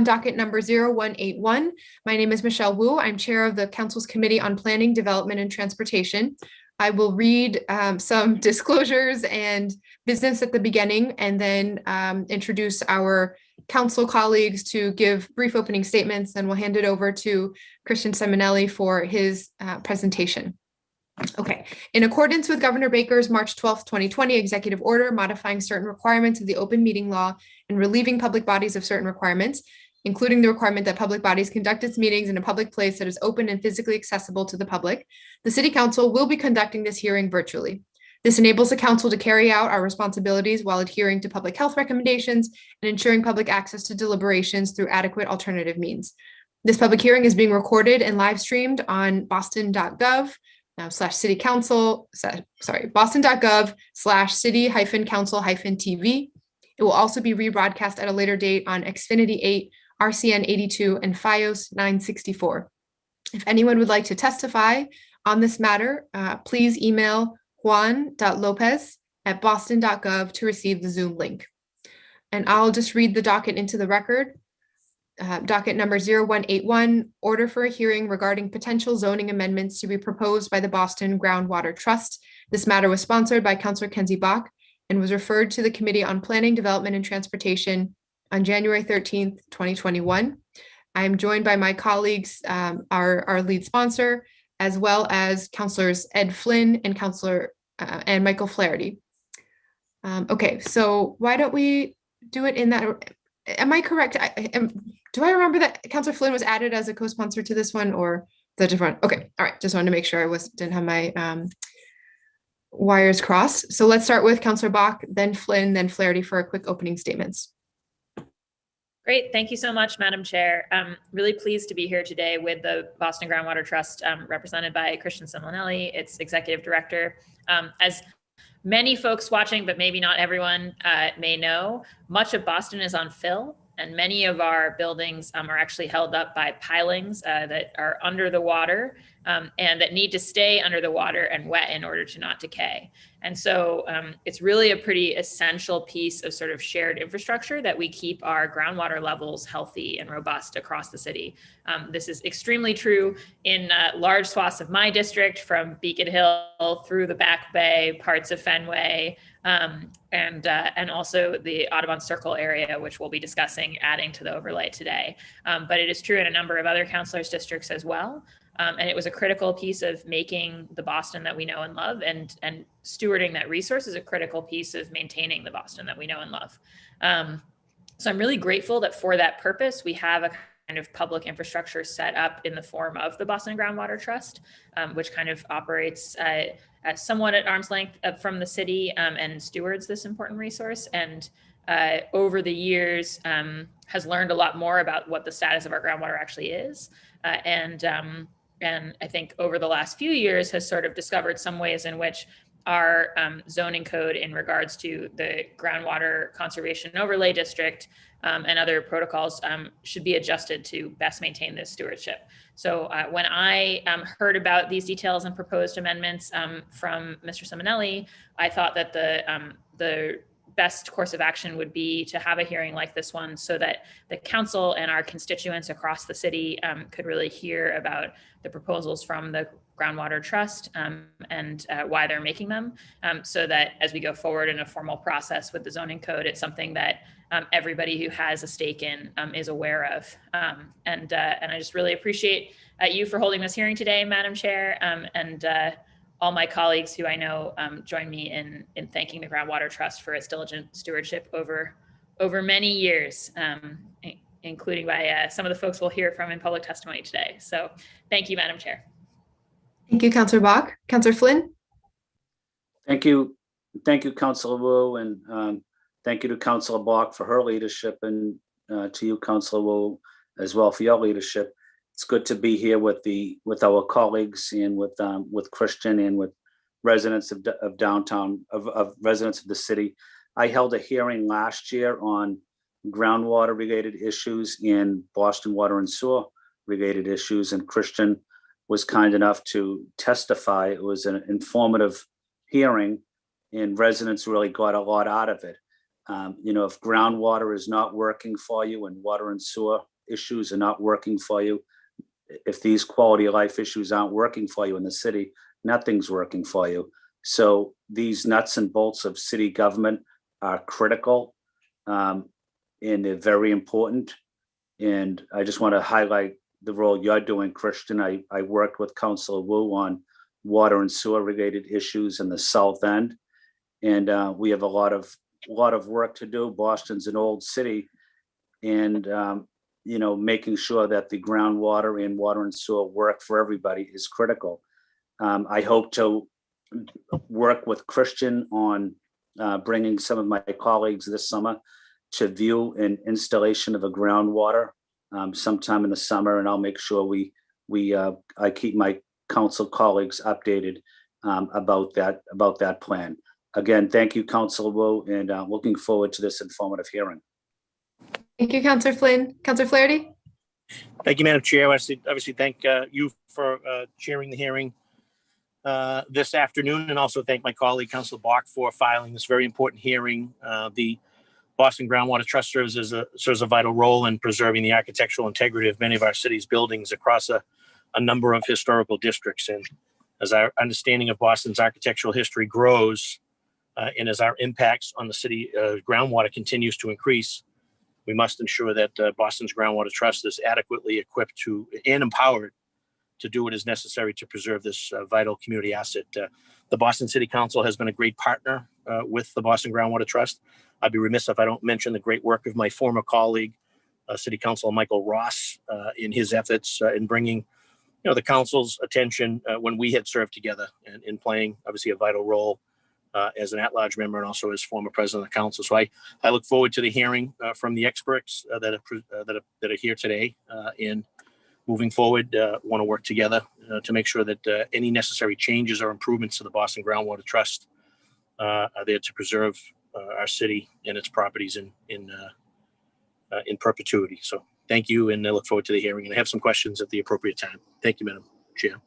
docket number 0181. My name is Michelle Wu. I'm chair of the Council's Committee on Planning, Development, and Transportation. I will read some disclosures and business at the beginning, and then introduce our council colleagues to give brief opening statements. Then we'll hand it over to Christian Simonelli for his presentation. Okay, in accordance with Governor Baker's March 12th, 2020 executive order modifying certain requirements of the open meeting law and relieving public bodies of certain requirements, including the requirement that public bodies conduct its meetings in a public place that is open and physically accessible to the public, the City Council will be conducting this hearing virtually. This enables the council to carry out our responsibilities while adhering to public health recommendations and ensuring public access to deliberations through adequate alternative means. This public hearing is being recorded and live streamed on boston.gov /city council, boston.gov/city-council-TV. It will also be rebroadcast at a later date on Xfinity 8, RCN 82, and FiOS 964. If anyone would like to testify on this matter, please email juan.lopez@boston.gov to receive the Zoom link. And I'll just read the docket into the record. Docket number 0181, order for a hearing regarding potential zoning amendments to be proposed by the Boston Groundwater Trust. This matter was sponsored by Councilor Kenzie Bach and was referred to the Committee on Planning, Development, and Transportation on January 13th, 2021. I am joined by my colleagues, our lead sponsor, as well as Councilors Ed Flynn and and Michael Flaherty. Okay, so why don't we do it in that? Am I correct? Do I remember that Councilor Flynn was added as a co-sponsor to this one, or the different? Okay, all right. Just wanted to make sure I didn't have my wires crossed. So let's start with Councilor Bach, then Flynn, then Flaherty for a quick opening statements. Great. Thank you so much, Madam Chair. I'm really pleased to be here today with the Boston Groundwater Trust, represented by Christian Simonelli, its executive director. As many folks watching, but maybe not everyone may know, much of Boston is on fill, and many of our buildings are actually held up by pilings that are under the water and that need to stay under the water and wet in order to not decay. And so it's really a pretty essential piece of sort of shared infrastructure that we keep our groundwater levels healthy and robust across the city. This is extremely true in large swaths of my district, from Beacon Hill through the Back Bay, parts of Fenway, and also the Audubon Circle area, which we'll be discussing adding to the overlay today. But it is true in a number of other councilors' districts as well. And it was a critical piece of making the Boston that we know and love, and stewarding that resource is a critical piece of maintaining the Boston that we know and love. So I'm really grateful that for that purpose, we have a kind of public infrastructure set up in the form of the Boston Groundwater Trust, which kind of operates somewhat at arm's length from the city and stewards this important resource. And over the years has learned a lot more about what the status of our groundwater actually is. And I think over the last few years has sort of discovered some ways in which our zoning code in regards to the groundwater conservation overlay district and other protocols should be adjusted to best maintain this stewardship. So when I heard about these details and proposed amendments from Mr. Simonelli, I thought that the best course of action would be to have a hearing like this one so that the council and our constituents across the city could really hear about the proposals from the Groundwater Trust and why they're making them, so that as we go forward in a formal process with the zoning code, it's something that everybody who has a stake in is aware of. And I just really appreciate you for holding this hearing today, Madam Chair, and all my colleagues who I know join me in thanking the Groundwater Trust for its diligent stewardship over many years, including by some of the folks we'll hear from in public testimony today. So thank you, Madam Chair. Thank you, Councilor Bach. Councilor Flynn? Thank you, Councilor Wu, and thank you to Councilor Bach for her leadership, and to you, Councilor Wu, as well for your leadership. It's good to be here with our colleagues and with Christian and with residents of downtown, of residents of the city. I held a hearing last year on groundwater related issues and Boston water and sewer related issues, and Christian was kind enough to testify. It was an informative hearing, and residents really got a lot out of it. If groundwater is not working for you and water and sewer issues are not working for you, if these quality of life issues aren't working for you in the city, nothing's working for you. So these nuts and bolts of city government are critical, and they're very important. And I just want to highlight the role you're doing, Christian. I worked with Councilor Wu on water and sewer related issues in the South End. And we have a lot of work to do. Boston's an old city, and making sure that the groundwater and water and sewer work for everybody is critical. I hope to work with Christian on bringing some of my colleagues this summer to view an installation of a groundwater sometime in the summer, and I'll make sure I keep my council colleagues updated about that plan. Again, thank you, Councilor Wu, and looking forward to this informative hearing. Thank you, Councilor Flynn. Councilor Flaherty? Thank you, Madam Chair. I obviously thank you for chairing the hearing this afternoon, and also thank my colleague, Councilor Bach, for filing this very important hearing. The Boston Groundwater Trust serves a vital role in preserving the architectural integrity of many of our city's buildings across a number of historical districts. And as our understanding of Boston's architectural history grows, and as our impacts on the city groundwater continues to increase, we must ensure that Boston's Groundwater Trust is adequately equipped to and empowered to do what is necessary to preserve this vital community asset. The Boston City Council has been a great partner with the Boston Groundwater Trust. I'd be remiss if I don't mention the great work of my former colleague, City Councilor Michael Ross, in his efforts in bringing the council's attention when we had served together and in playing obviously a vital role as an at-large member and also as former president of the council. So I look forward to the hearing from the experts that are here today, and moving forward, want to work together to make sure that any necessary changes or improvements to the Boston Groundwater Trust are there to preserve our city and its properties in perpetuity. So thank you, and I look forward to the hearing, and I have some questions at the appropriate time. Thank you, Madam Chair.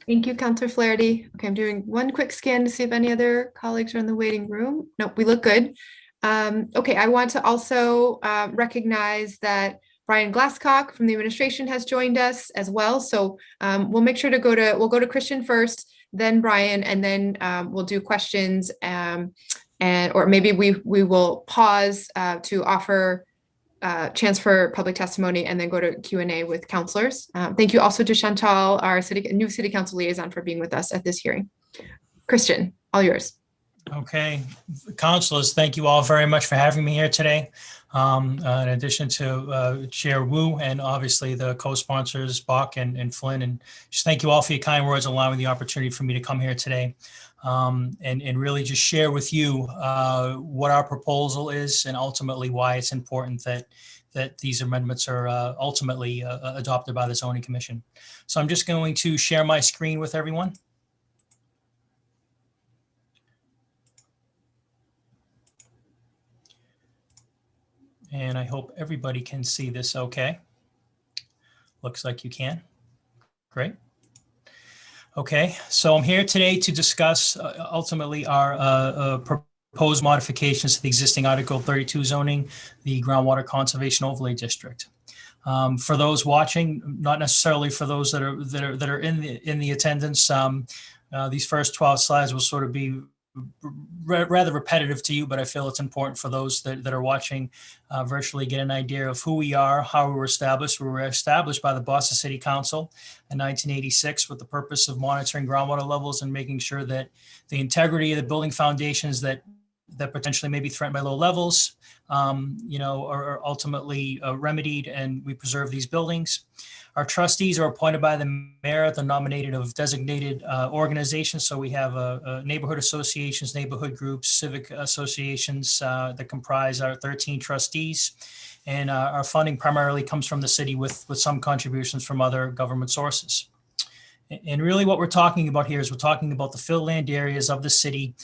Thank you, Councilor Flaherty. Okay, I'm doing one quick scan to see if any other colleagues are in the waiting room. Nope, we look good. Okay, I want to also recognize that Brian Glasscock from the administration has joined us as well. So we'll make sure to we'll go to Christian first, then Brian, and then we'll do questions, or maybe we will pause to offer chance for public testimony and then go to Q&A with councilors. Thank you also to Chantal, our new city council liaison, for being with us at this hearing. Christian, all yours. Okay, councilors, thank you all very much for having me here today. In addition to Chair Wu and obviously the co-sponsors Bach and Flynn, and just thank you all for your kind words, allowing the opportunity for me to come here today and really just share with you what our proposal is and ultimately why it's important that these amendments are ultimately adopted by the Zoning Commission. So I'm just going to share my screen with everyone. And I hope everybody can see this okay. Looks like you can. Great. Okay, so I'm here today to discuss ultimately our proposed modifications to the existing Article 32 zoning, the Groundwater Conservation Overlay District. For those watching, not necessarily for those that are in the attendance, these first 12 slides will sort of be rather repetitive to you, but I feel it's important for those that are watching virtually get an idea of who we are, how we were established. We were established by the Boston City Council in 1986 with the purpose of monitoring groundwater levels and making sure that the integrity of the building foundations that potentially may be threatened by low levels, are ultimately remedied, and we preserve these buildings. Our trustees are appointed by the mayor at the nominated of designated organizations. So we have neighborhood associations, neighborhood groups, civic associations that comprise our 13 trustees. And our funding primarily comes from the city with some contributions from other government sources. And really what we're talking about here is we're talking about the fill land areas of the city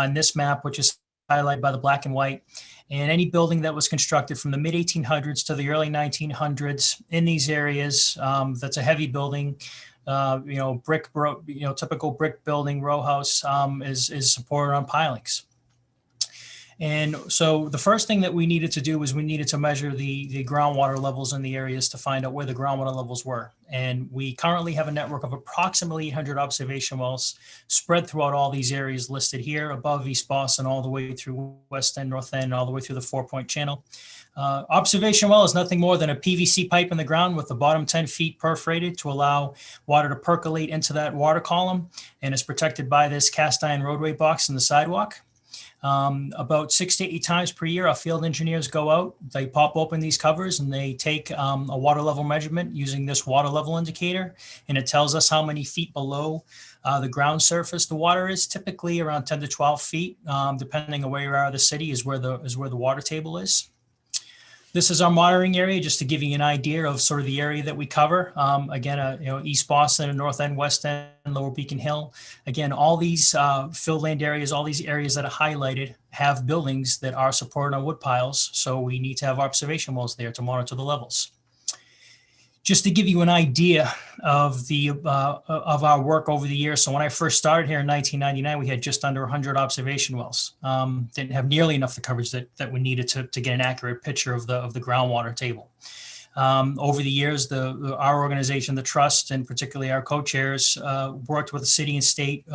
in this map, which is highlighted by the black and white. And any building that was constructed from the mid 1800s to the early 1900s in these areas, that's a heavy building, typical brick building, row house, is supported on pilings. And so the first thing that we needed to do was we needed to measure the groundwater levels in the areas to find out where the groundwater levels were. And we currently have a network of approximately 800 observation wells spread throughout all these areas listed here, above East Boston, all the way through West End, North End, all the way through the 4-Point Channel. Observation well is nothing more than a PVC pipe in the ground with the bottom 10 feet perforated to allow water to percolate into that water column, and is protected by this cast iron roadway box in the sidewalk. About 6 to 8 times per year, our field engineers go out, they pop open these covers, and they take a water level measurement using this water level indicator, and it tells us how many feet below the ground surface the water is. Typically around 10 to 12 feet, depending on where you are in the city, is where the water table is. This is our monitoring area, just to give you an idea of sort of the area that we cover. Again, East Boston and North End, West End, Lower Beacon Hill. Again, all these filled land areas, all these areas that are highlighted have buildings that are supported on wood piles. So we need to have observation wells there to monitor the levels. Just to give you an idea of of our work over the years. So when I first started here in 1999, we had just under 100 observation wells. Didn't have nearly enough the coverage that we needed to get an accurate picture of the groundwater table. Over the years, our organization, the trust, and particularly our co-chairs, worked with the city and state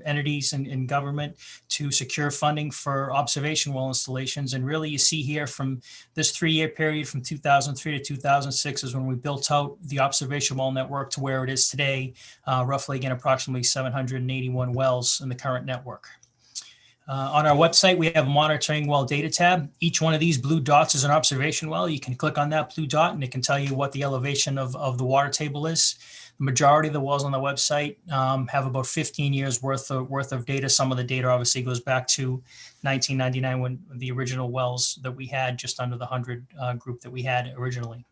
entities and government to secure funding for observation well installations. And really, you see here from this 3-year period from 2003 to 2006 is when we built out the observation well network to where it is today, roughly, again, approximately 781 wells in the current network. On our website, we have a monitoring well data tab. Each one of these blue dots is an observation well. You can click on that blue dot and it can tell you what the elevation of the water table is. The majority of the wells on the website have about 15 years worth of data. Some of the data obviously goes back to 1999 when the original wells that we had, just under the 100 group that we had originally.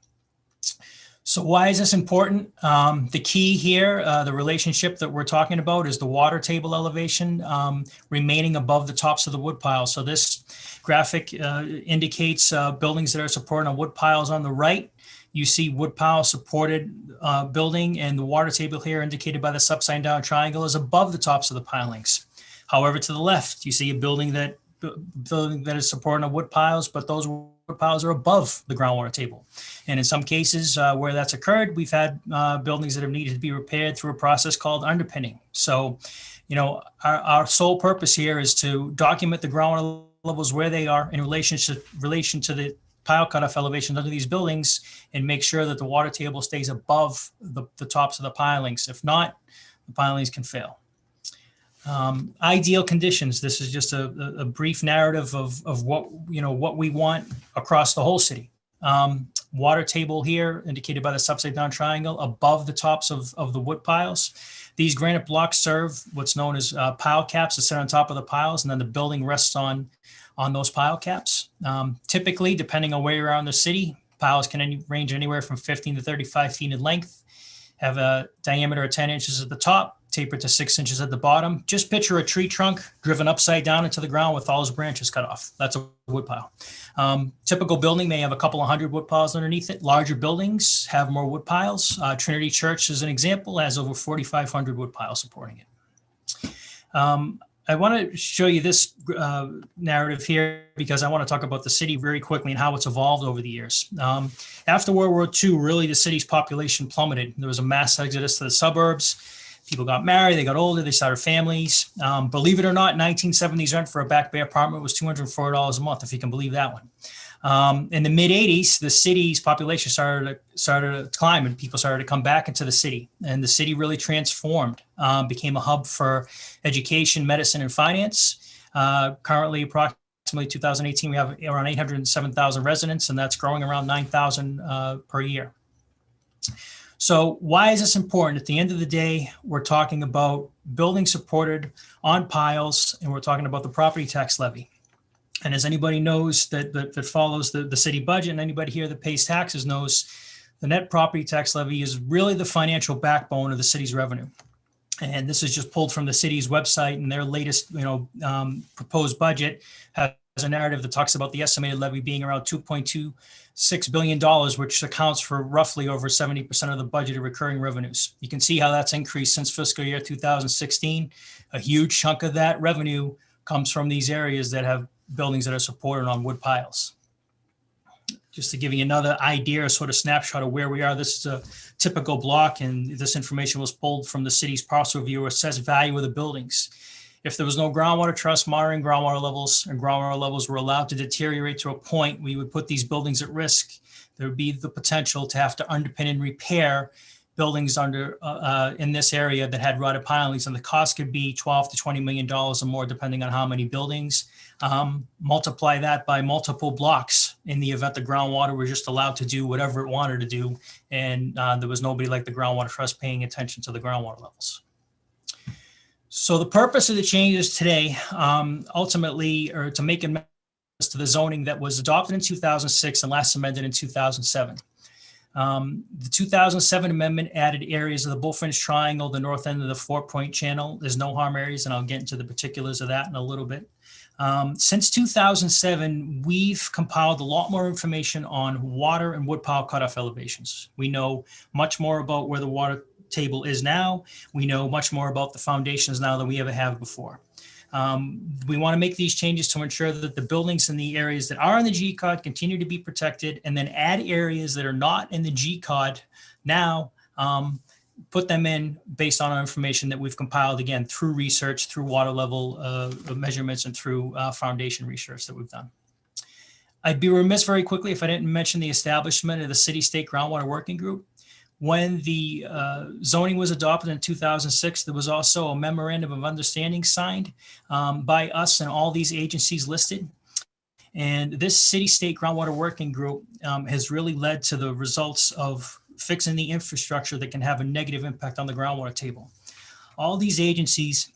So why is this important? The key here, the relationship that we're talking about, is the water table elevation remaining above the tops of the wood piles. So this graphic indicates buildings that are supported on wood piles. On the right, you see wood pile supported building, and the water table here, indicated by this upside down triangle, is above the tops of the pilings. However, to the left, you see a building that is supported on wood piles, but those wood piles are above the groundwater table. And in some cases where that's occurred, we've had buildings that have needed to be repaired through a process called underpinning. So, our sole purpose here is to document the groundwater levels where they are in relation to the pile cutoff elevations under these buildings, and make sure that the water table stays above the tops of the pilings. If not, the pilings can fail. Ideal conditions. This is just a brief narrative of what we want across the whole city. Water table here, indicated by the upside down triangle, above the tops of the wood piles. These granite blocks serve what's known as pile caps that sit on top of the piles, and then the building rests on those pile caps. Typically, depending on where you are in the city, piles can range anywhere from 15 to 35 feet in length, have a diameter of 10 inches at the top, tapered to 6 inches at the bottom. Just picture a tree trunk driven upside down into the ground with all its branches cut off. That's a wood pile. Typical building may have a couple of hundred wood piles underneath it. Larger buildings have more wood piles. Trinity Church, as an example, has over 4,500 wood piles supporting it. I want to show you this narrative here because I want to talk about the city very quickly and how it's evolved over the years. After World War II, really the city's population plummeted. There was a mass exodus to the suburbs. People got married, they got older, they started families. Believe it or not, 1970s rent for a Back Bay apartment was $204 a month, if you can believe that one. In the mid 80s, the city's population started to climb and people started to come back into the city. And the city really transformed, became a hub for education, medicine, and finance. Currently, approximately 2018, we have around 807,000 residents, and that's growing around 9,000 per year. So why is this important? At the end of the day, we're talking about buildings supported on piles, and we're talking about the property tax levy. And as anybody knows that follows the city budget, and anybody here that pays taxes knows, the net property tax levy is really the financial backbone of the city's revenue. And this is just pulled from the city's website, and their latest proposed budget has a narrative that talks about the estimated levy being around $2.26 billion, which accounts for roughly over 70% of the budgeted recurring revenues. You can see how that's increased since fiscal year 2016. A huge chunk of that revenue comes from these areas that have buildings that are supported on wood piles. Just to give you another idea, a sort of snapshot of where we are, this is a typical block, and this information was pulled from the city's parcel review assessed value of the buildings. If there was no groundwater trust monitoring groundwater levels, and groundwater levels were allowed to deteriorate to a point, we would put these buildings at risk. There would be the potential to have to underpin and repair buildings under in this area that had rotted pilings, and the cost could be $12 to $20 million or more, depending on how many buildings. Multiply that by multiple blocks in the event the groundwater was just allowed to do whatever it wanted to do, and there was nobody like the Groundwater Trust paying attention to the groundwater levels. So the purpose of the changes today, ultimately, are to make amendments to the zoning that was adopted in 2006 and last amended in 2007. The 2007 amendment added areas of the Bullfinch Triangle, the north end of the 4-Point Channel. There's no harm areas, and I'll get into the particulars of that in a little bit. Since 2007, we've compiled a lot more information on water and woodpile cutoff elevations. We know much more about where the water table is now. We know much more about the foundations now than we ever have before. We want to make these changes to ensure that the buildings in the areas that are in the GCOD continue to be protected, and then add areas that are not in the GCOD now, put them in based on our information that we've compiled, again, through research, through water level measurements, and through foundation research that we've done. I'd be remiss very quickly if I didn't mention the establishment of the City-State Groundwater Working Group. When the zoning was adopted in 2006, there was also a memorandum of understanding signed by us and all these agencies listed. And this City-State Groundwater Working Group has really led to the results of fixing the infrastructure that can have a negative impact on the groundwater table. All these agencies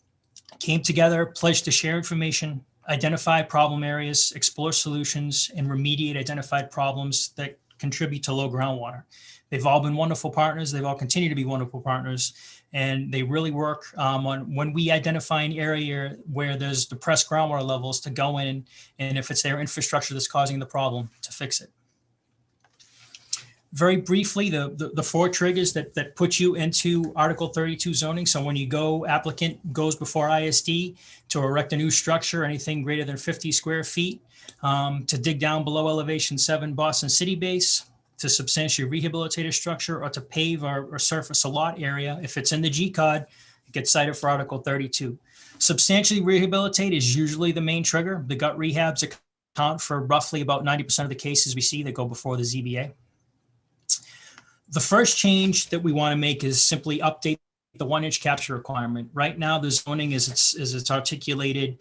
came together, pledged to share information, identify problem areas, explore solutions, and remediate identified problems that contribute to low groundwater. They've all been wonderful partners. They've all continued to be wonderful partners. And they really work on when we identify an area where there's depressed groundwater levels, to go in, and if it's their infrastructure that's causing the problem, to fix it. Very briefly, the 4 triggers that put you into Article 32 zoning. So when you go, applicant goes before ISD to erect a new structure, anything greater than 50 square feet, to dig down below elevation 7 Boston City base, to substantially rehabilitate a structure, or to pave or surface a lot area. If it's in the GCOD, it gets cited for Article 32. Substantially rehabilitate is usually the main trigger. The gut rehabs account for roughly about 90% of the cases we see that go before the ZBA. The first change that we want to make is simply update the 1-inch capture requirement. Right now, the zoning as it's articulated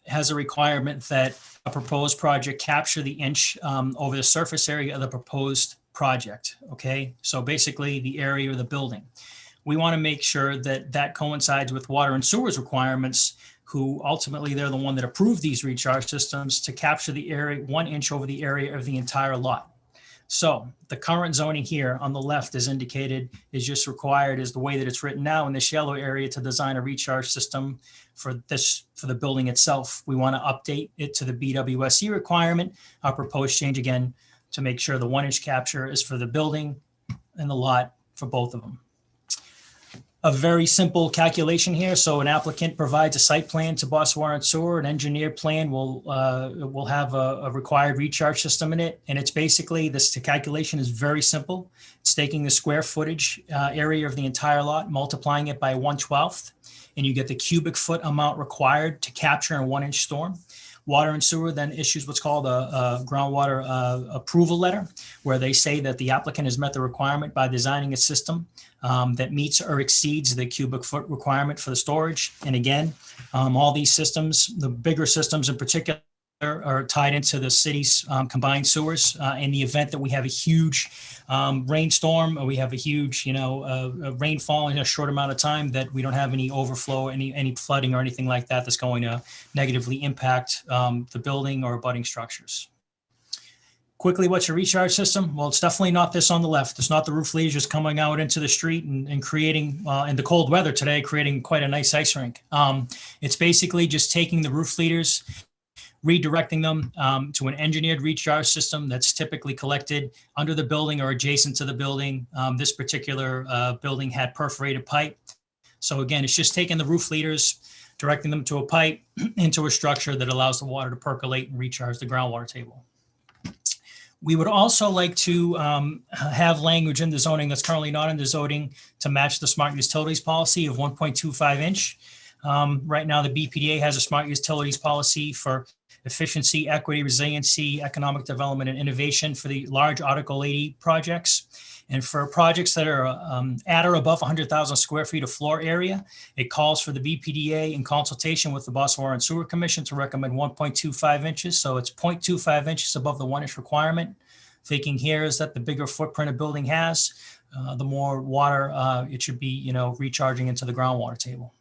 has a requirement that a proposed project capture the inch over the surface area of the proposed project. Okay, so basically the area of the building. We want to make sure that that coincides with water and sewers requirements, who ultimately they're the one that approved these recharge systems, to capture the area 1 inch over the area of the entire lot. So the current zoning here on the left, as indicated, is just required, is the way that it's written now in this yellow area, to design a recharge system for the building itself. We want to update it to the BWSC requirement. Our proposed change, again, to make sure the 1-inch capture is for the building and the lot for both of them. A very simple calculation here. So an applicant provides a site plan to Boston Water and Sewer. An engineered plan will have a required recharge system in it. And it's basically, the calculation is very simple. It's taking the square footage area of the entire lot, multiplying it by 1/12, and you get the cubic foot amount required to capture in 1-inch storm. Water and Sewer then issues what's called a groundwater approval letter, where they say that the applicant has met the requirement by designing a system that meets or exceeds the cubic foot requirement for the storage. And again, all these systems, the bigger systems in particular, are tied into the city's combined sewers. In the event that we have a huge rainstorm, or we have a huge, rainfall in a short amount of time, that we don't have any overflow, any flooding or anything like that that's going to negatively impact the building or abutting structures. Quickly, what's your recharge system? Well, it's definitely not this on the left. It's not the roof leaders just coming out into the street and creating, in the cold weather today, creating quite a nice ice rink. It's basically just taking the roof leaders, redirecting them to an engineered recharge system that's typically collected under the building or adjacent to the building. This particular building had perforated pipe. So again, it's just taking the roof leaders, directing them to a pipe into a structure that allows the water to percolate and recharge the groundwater table. We would also like to have language in the zoning that's currently not in the zoning to match the smart utilities policy of 1.25 inch. Right now, the BPDA has a smart utilities policy for efficiency, equity, resiliency, economic development, and innovation for the large Article 80 projects. And for projects that are at or above 100,000 square feet of floor area, it calls for the BPDA in consultation with the Boston Water and Sewer Commission to recommend 1.25 inches. So it's 0.25 inches above the 1 inch requirement. Thinking here is that the bigger footprint a building has, the more water it should be, recharging into the groundwater table.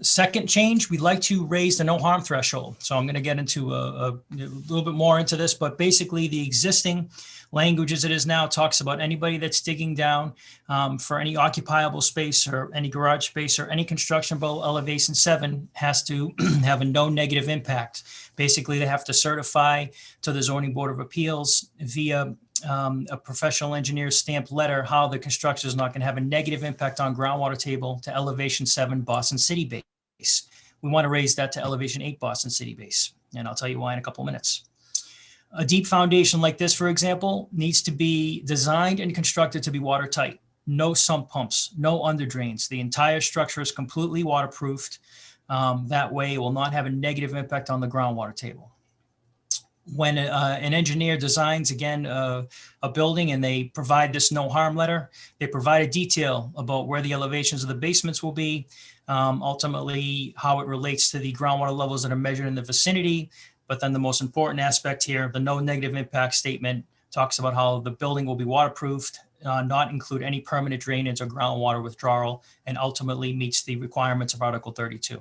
Second change, we'd like to raise the no harm threshold. So I'm going to get into a little bit more into this, but basically the existing language as it is now talks about anybody that's digging down for any occupiable space or any garage space or any construction below elevation 7 has to have a no negative impact. Basically, they have to certify to the Zoning Board of Appeals via a professional engineer's stamped letter how the construction is not going to have a negative impact on groundwater table to elevation 7 Boston City base. We want to raise that to elevation 8 Boston City base, and I'll tell you why in a couple minutes. A deep foundation like this, for example, needs to be designed and constructed to be watertight. No sump pumps, no under drains. The entire structure is completely waterproofed. That way it will not have a negative impact on the groundwater table. When an engineer designs, again, a building and they provide this no harm letter, they provide a detail about where the elevations of the basements will be, ultimately how it relates to the groundwater levels that are measured in the vicinity. But then the most important aspect here, the no negative impact statement talks about how the building will be waterproofed, not include any permanent drainage or groundwater withdrawal, and ultimately meets the requirements of Article 32.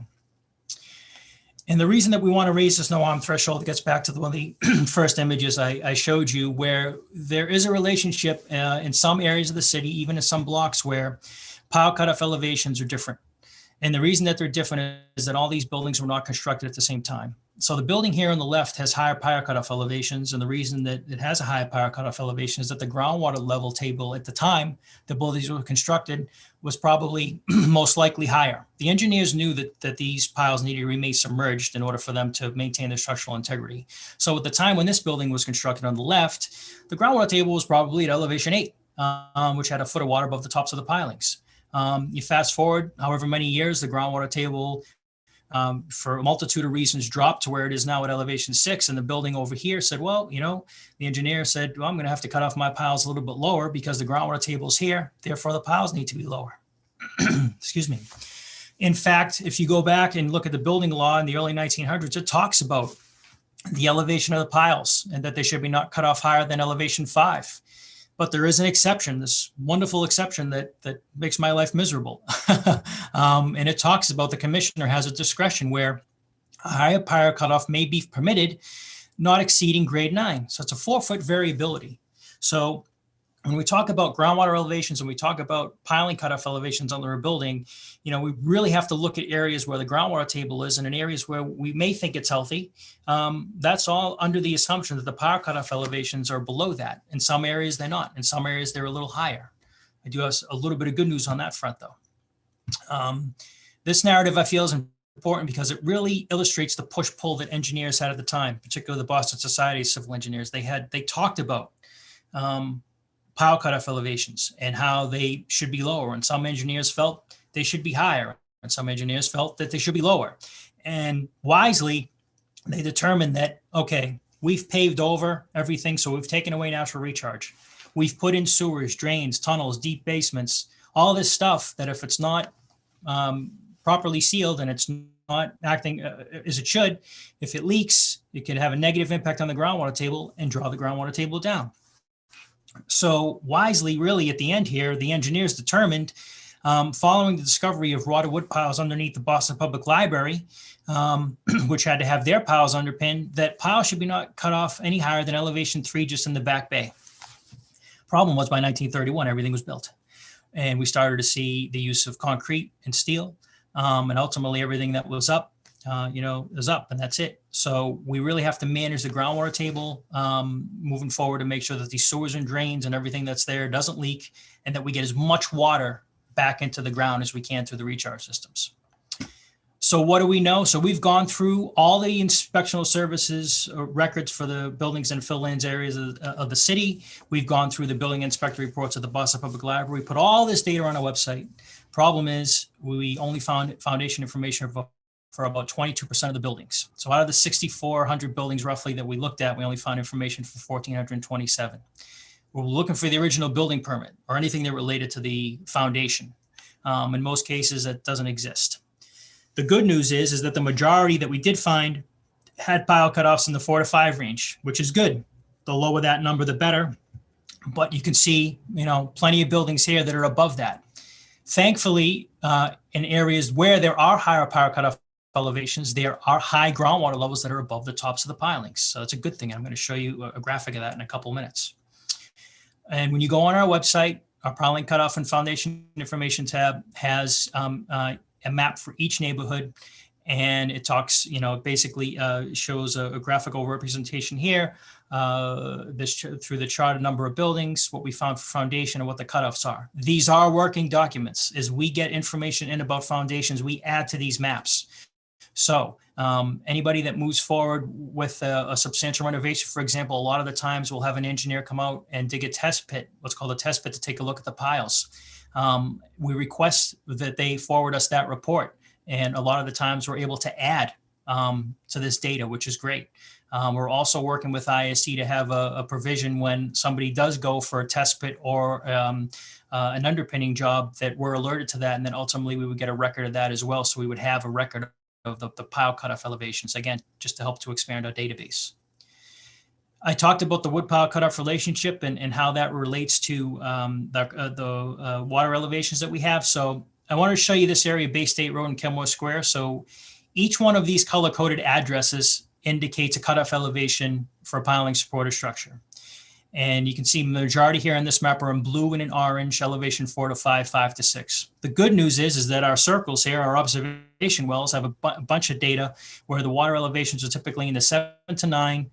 And the reason that we want to raise this no harm threshold gets back to one of the first images I showed you, where there is a relationship in some areas of the city, even in some blocks, where pile cutoff elevations are different. And the reason that they're different is that all these buildings were not constructed at the same time. So the building here on the left has higher pile cutoff elevations. And the reason that it has a higher pile cutoff elevation is that the groundwater level table at the time the buildings were constructed was probably most likely higher. The engineers knew that these piles needed to remain submerged in order for them to maintain their structural integrity. So at the time when this building was constructed on the left, the groundwater table was probably at elevation 8, which had a foot of water above the tops of the pilings. You fast forward however many years, the groundwater table, for a multitude of reasons, dropped to where it is now at elevation 6. And the building over here said, well, the engineer said, well, I'm going to have to cut off my piles a little bit lower because the groundwater table is here. Therefore, the piles need to be lower. Excuse me. In fact, if you go back and look at the building law in the early 1900s, it talks about the elevation of the piles and that they should be not cut off higher than elevation 5. But there is an exception, this wonderful exception that makes my life miserable. And it talks about the commissioner has a discretion where a higher pile cutoff may be permitted, not exceeding grade 9. So it's a 4-foot variability. So when we talk about groundwater elevations and we talk about piling cutoff elevations under a building, we really have to look at areas where the groundwater table is and in areas where we may think it's healthy. That's all under the assumption that the pile cutoff elevations are below that. In some areas, they're not. In some areas, they're a little higher. I do have a little bit of good news on that front, though. This narrative, I feel, is important because it really illustrates the push-pull that engineers had at the time, particularly the Boston Society of Civil Engineers. They talked about pile cutoff elevations and how they should be lower. And some engineers felt they should be higher. And some engineers felt that they should be lower. And wisely, they determined that, okay, we've paved over everything. So we've taken away natural recharge. We've put in sewers, drains, tunnels, deep basements, all this stuff that if it's not properly sealed and it's not acting as it should, if it leaks, it could have a negative impact on the groundwater table and draw the groundwater table down. So wisely, really, at the end here, the engineers determined, following the discovery of rotted wood piles underneath the Boston Public Library, which had to have their piles underpinned, that piles should be not cut off any higher than elevation 3 just in the back bay. Problem was by 1931, everything was built. And we started to see the use of concrete and steel. And ultimately, everything that was up, is up, and that's it. So we really have to manage the groundwater table moving forward to make sure that these sewers and drains and everything that's there doesn't leak and that we get as much water back into the ground as we can through the recharge systems. So what do we know? So we've gone through all the inspectional services records for the buildings and fill-ins areas of the city. We've gone through the building inspector reports of the Boston Public Library. We put all this data on our website. Problem is, we only found foundation information for about 22% of the buildings. So out of the 6,400 buildings roughly that we looked at, we only found information for 1,427. We're looking for the original building permit or anything that related to the foundation. In most cases, that doesn't exist. The good news is that the majority that we did find had pile cutoffs in the 4 to 5 range, which is good. The lower that number, the better. But you can see, plenty of buildings here that are above that. Thankfully, in areas where there are higher pile cutoff elevations, there are high groundwater levels that are above the tops of the pilings. So that's a good thing. I'm going to show you a graphic of that in a couple minutes. And when you go on our website, our piling cutoff and foundation information tab has a map for each neighborhood, and it talks, basically shows a graphical representation here, through the chart, a number of buildings, what we found for foundation, and what the cutoffs are. These are working documents. As we get information in about foundations, we add to these maps. So anybody that moves forward with a substantial renovation, for example, a lot of the times we'll have an engineer come out and dig a test pit, what's called a test pit, to take a look at the piles. We request that they forward us that report. And a lot of the times we're able to add to this data, which is great. We're also working with ISD to have a provision when somebody does go for a test pit or an underpinning job, that we're alerted to that. And then ultimately we would get a record of that as well. So we would have a record of the pile cutoff elevations, again, just to help to expand our database. I talked about the wood pile cutoff relationship and how that relates to the water elevations that we have. So I want to show you this area, Bay State Road and Kenmore Square. So each one of these color-coded addresses indicates a cutoff elevation for a piling supported structure. And you can see the majority here on this map are in blue and in orange, elevation 4 to 5, 5 to 6. The good news is that our circles here, our observation wells, have a bunch of data where the water elevations are typically in the 7 to 9,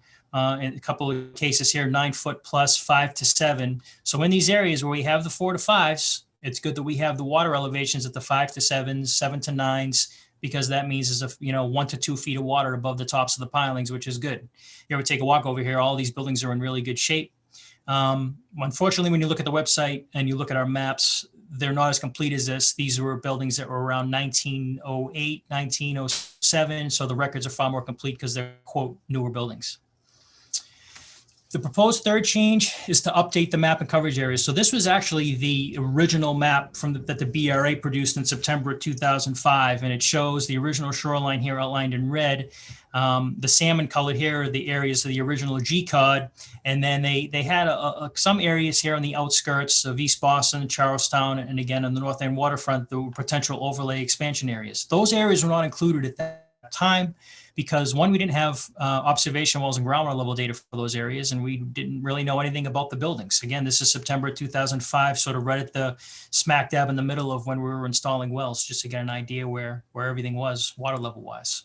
in a couple of cases here, 9 foot plus, 5 to 7. So in these areas where we have the 4 to 5s, it's good that we have the water elevations at the 5 to 7s, 7 to 9s, because that means there's 1 to 2 feet of water above the tops of the pilings, which is good. You ever take a walk over here, all these buildings are in really good shape. Unfortunately, when you look at the website and you look at our maps, they're not as complete as this. These were buildings that were around 1908, 1907. So the records are far more complete because they're, quote, newer buildings. The proposed third change is to update the map and coverage areas. So this was actually the original map that the BRA produced in September of 2005, and it shows the original shoreline here outlined in red. The salmon colored here are the areas of the original G-cod, and then they had some areas here on the outskirts of East Boston, Charlestown, and again on the North End waterfront, the potential overlay expansion areas. Those areas were not included at that time, because one, we didn't have observation wells and groundwater level data for those areas, and we didn't really know anything about the buildings. Again, this is September 2005, sort of right at the smack dab in the middle of when we were installing wells, just to get an idea where everything was water level wise.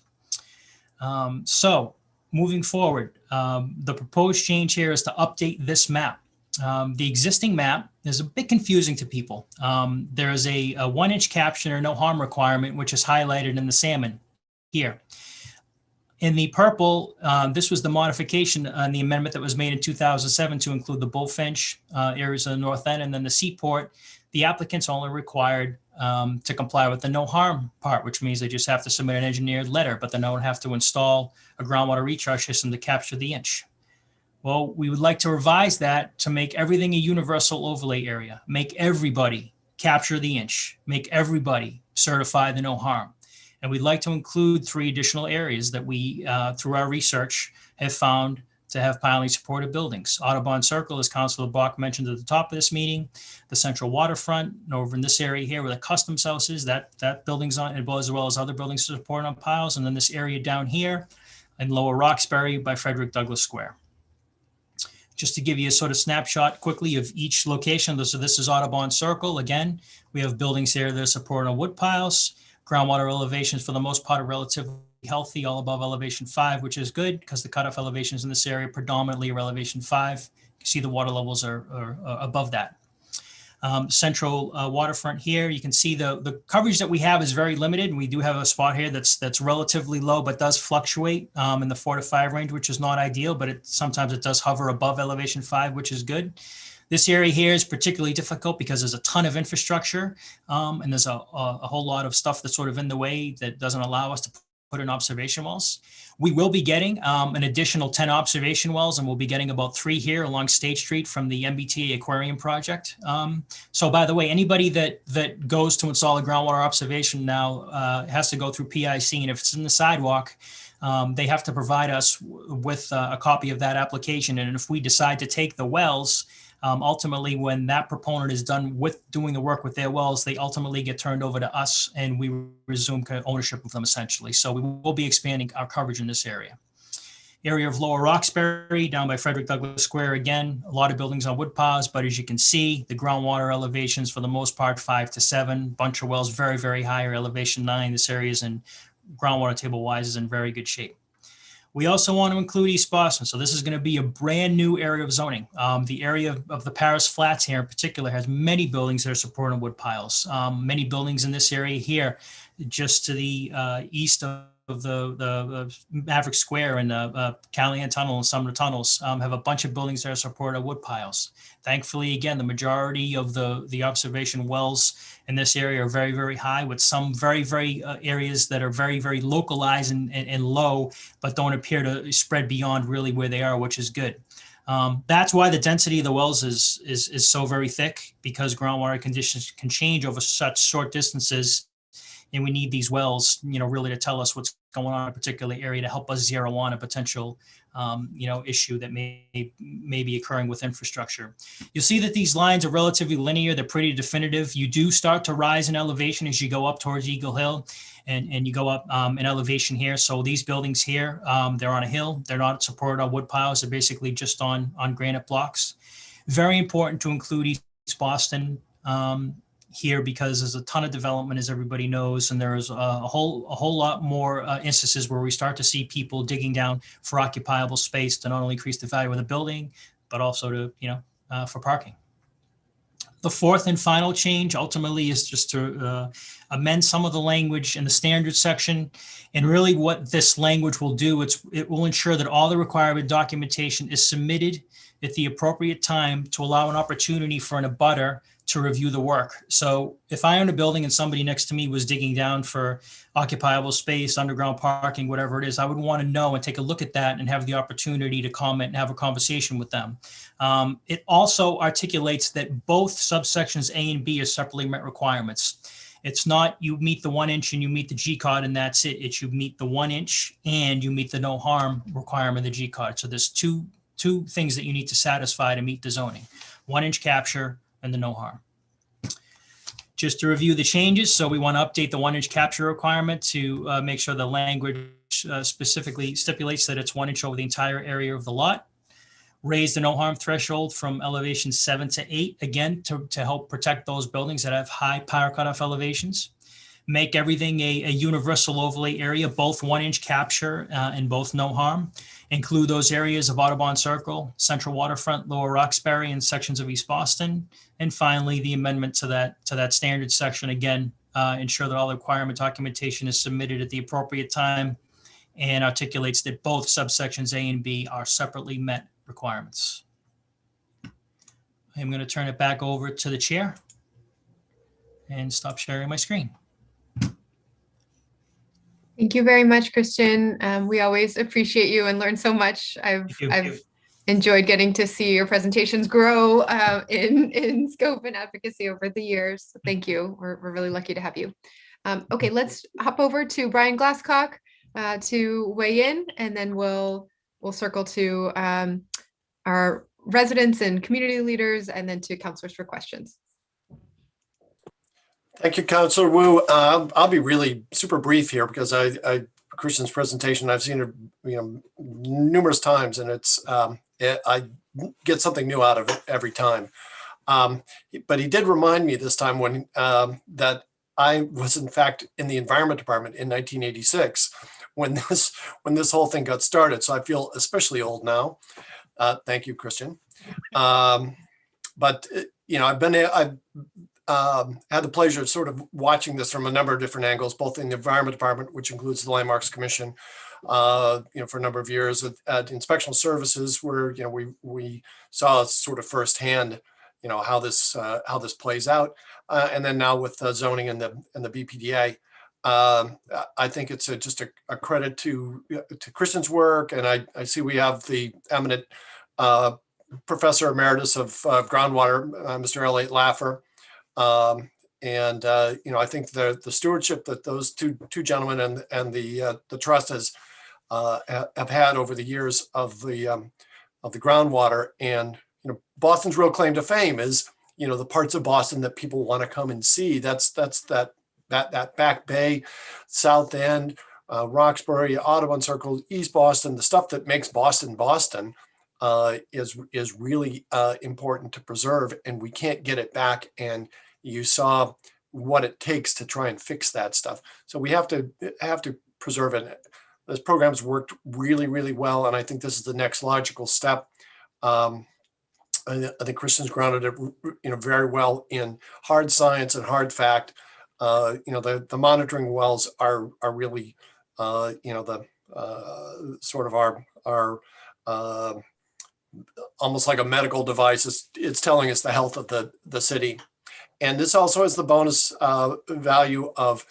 So moving forward, the proposed change here is to update this map. The existing map is a bit confusing to people. There is a 1-inch caption or no harm requirement, which is highlighted in the salmon here. In the purple, this was the modification and the amendment that was made in 2007 to include the Bullfinch areas of the North End and then the Seaport. The applicants only required to comply with the no harm part, which means they just have to submit an engineered letter, but they don't have to install a groundwater recharge system to capture the inch. Well, we would like to revise that to make everything a universal overlay area, make everybody capture the inch, make everybody certify the no harm. And we'd like to include 3 additional areas that we, through our research, have found to have piling supported buildings. Audubon Circle, as Councilor Bach mentioned at the top of this meeting, the central waterfront, and over in this area here where the customs house is, that building's on, as well as other buildings supported on piles. And then this area down here in Lower Roxbury by Frederick Douglass Square. Just to give you a sort of snapshot quickly of each location. So this is Audubon Circle. Again, we have buildings here that are supported on wood piles. Groundwater elevations, for the most part, are relatively healthy, all above elevation 5, which is good because the cutoff elevations in this area predominantly are elevation 5. You can see the water levels are above that. central waterfront here. You can see the coverage that we have is very limited. And we do have a spot here that's relatively low, but does fluctuate in the 4 to 5 range, which is not ideal, but sometimes it does hover above elevation 5, which is good. This area here is particularly difficult because there's a ton of infrastructure and there's a whole lot of stuff that's sort of in the way that doesn't allow us to put in observation wells. We will be getting an additional 10 observation wells, and we'll be getting about 3 here along State Street from the MBTA Aquarium project. So by the way, anybody that goes to install a groundwater observation now has to go through PIC, and if it's in the sidewalk, they have to provide us with a copy of that application. And if we decide to take the wells, ultimately, when that proponent is done with doing the work with their wells, they ultimately get turned over to us and we resume ownership of them essentially. So we will be expanding our coverage in this area. Area of Lower Roxbury down by Frederick Douglass Square. Again, a lot of buildings on wood piles, but as you can see, the groundwater elevations for the most part 5 to 7, bunch of wells very, very high, or elevation 9. This area is in groundwater table wise is in very good shape. We also want to include East Boston. So this is going to be a brand new area of zoning. The area of the Paris Flats here in particular has many buildings that are supporting wood piles. Many buildings in this area here, just to the east of the Maverick Square and the Callahan Tunnel and some of the tunnels have a bunch of buildings that are supported wood piles. Thankfully, again, the majority of the observation wells in this area are very, very high, with some very, very areas that are very, very localized and low, but don't appear to spread beyond really where they are, which is good. That's why the density of the wells is so very thick, because groundwater conditions can change over such short distances. And we need these wells, really to tell us what's going on in a particular area to help us zero on a potential, issue that may be occurring with infrastructure. You'll see that these lines are relatively linear. They're pretty definitive. You do start to rise in elevation as you go up towards Eagle Hill and you go up in elevation here. So these buildings here, they're on a hill. They're not supported on wood piles. They're basically just on granite blocks. Very important to include East Boston here, because there's a ton of development, as everybody knows, and there's a whole lot more instances where we start to see people digging down for occupiable space to not only increase the value of the building, but also to for parking. The fourth and final change ultimately is just to amend some of the language in the standards section. And really what this language will do, it will ensure that all the required documentation is submitted at the appropriate time to allow an opportunity for an abutter to review the work. So if I own a building and somebody next to me was digging down for occupiable space, underground parking, whatever it is, I would want to know and take a look at that and have the opportunity to comment and have a conversation with them. It also articulates that both subsections A and B are separately met requirements. It's not you meet the 1 inch and you meet the G card and that's it. It's you meet the 1 inch and you meet the no harm requirement of the G card. So there's two things that you need to satisfy to meet the zoning: 1 inch capture and the no harm. Just to review the changes, so we want to update the 1 inch capture requirement to make sure the language specifically stipulates that it's 1 inch over the entire area of the lot. Raise the no harm threshold from elevation 7 to 8, again, to help protect those buildings that have high power cutoff elevations. Make everything a universal overlay area, both 1 inch capture and both no harm. Include those areas of Audubon Circle, Central Waterfront, Lower Roxbury, and sections of East Boston. And finally, the amendment to that standard section, again, ensure that all the requirement documentation is submitted at the appropriate time and articulates that both subsections A and B are separately met requirements. I'm going to turn it back over to the chair and stop sharing my screen. Thank you very much, Christian. We always appreciate you and learn so much. I've enjoyed getting to see your presentations grow in scope and advocacy over the years. So thank you. We're really lucky to have you. Okay, let's hop over to Brian Glasscock to weigh in, and then we'll circle to our residents and community leaders, and then to counselors for questions. Thank you, Councilor Wu. I'll be really super brief here because Christian's presentation, I've seen it, numerous times, and I get something new out of it every time. But he did remind me this time when that I was in fact in the Environment Department in 1986 when this whole thing got started. So I feel especially old now. Thank you, Christian. But I've had the pleasure of sort of watching this from a number of different angles, both in the Environment Department, which includes the Landmarks Commission, for a number of years at Inspectional Services, where we saw sort of firsthand, how this plays out, and then now with zoning and the BPDA. I think it's just a credit to Christian's work, and I see we have the eminent Professor Emeritus of Groundwater, Mr. Elliot Laffer. I think the stewardship that those two gentlemen and the trust have had over the years of the groundwater, and Boston's real claim to fame is the parts of Boston that people want to come and see. That's that Back Bay, South End, Roxbury, Audubon Circle, East Boston, the stuff that makes Boston Boston. Is really important to preserve, and we can't get it back. And you saw what it takes to try and fix that stuff. So we have to preserve it. This program's worked really, really well, and I think this is the next logical step. I think Christian's grounded it, very well in hard science and hard fact. The monitoring wells are really, the sort of our almost like a medical device. It's telling us the health of the city. And this also has the bonus value of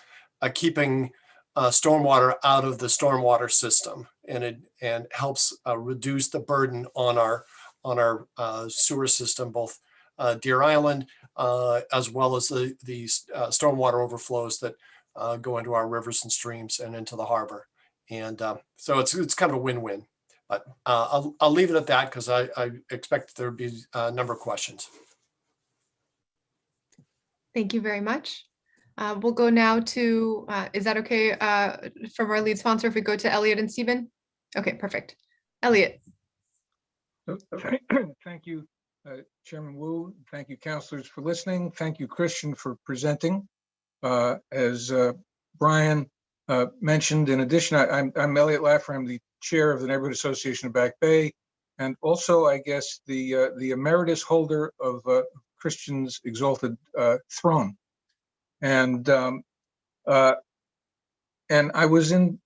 keeping stormwater out of the stormwater system, and it helps reduce the burden on our sewer system, both Deer Island, as well as the stormwater overflows that go into our rivers and streams and into the harbor. And so it's kind of a win-win. But I'll leave it at that, because I expect there would be a number of questions. Thank you very much. We'll go now to, is that okay from our lead sponsor if we go to Elliot and Stephen? Okay, perfect. Elliot. Thank you, Chairman Wu. Thank you, councilors, for listening. Thank you, Christian, for presenting. As Brian mentioned, in addition, I'm Elliot Laffer. I'm the chair of the Neighborhood Association of Back Bay, and also, I guess, the emeritus holder of Christian's exalted throne. And I was in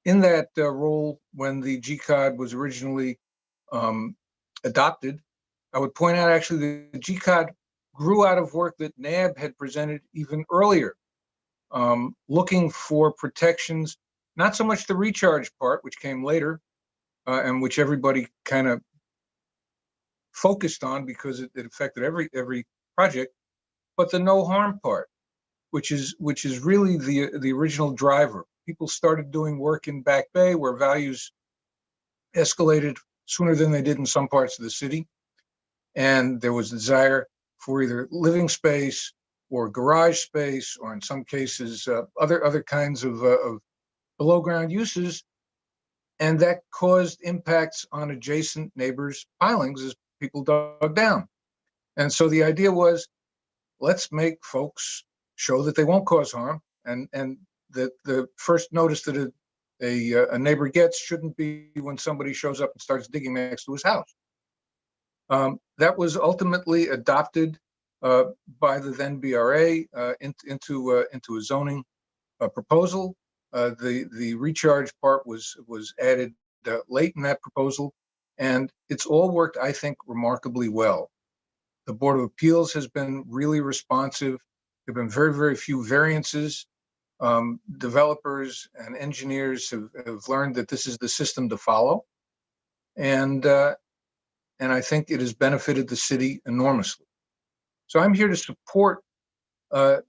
that role when the GCOD was originally adopted. I would point out, actually, the GCOD grew out of work that NAB had presented even earlier, looking for protections, not so much the recharge part, which came later, and which everybody kind of focused on because it affected every project, but the no harm part, which is really the original driver. People started doing work in Back Bay where values escalated sooner than they did in some parts of the city, and there was a desire for either living space or garage space, or in some cases other kinds of below ground uses, and that caused impacts on adjacent neighbors' pilings as people dug down. And so the idea was, let's make folks show that they won't cause harm, and that the first notice that a neighbor gets shouldn't be when somebody shows up and starts digging next to his house. That was ultimately adopted by the then BRA into a zoning proposal. The recharge part was added late in that proposal, and it's all worked, I think, remarkably well. The Board of Appeals has been really responsive. There have been very, very few variances. Developers and engineers have learned that this is the system to follow, and I think it has benefited the city enormously. So I'm here to support the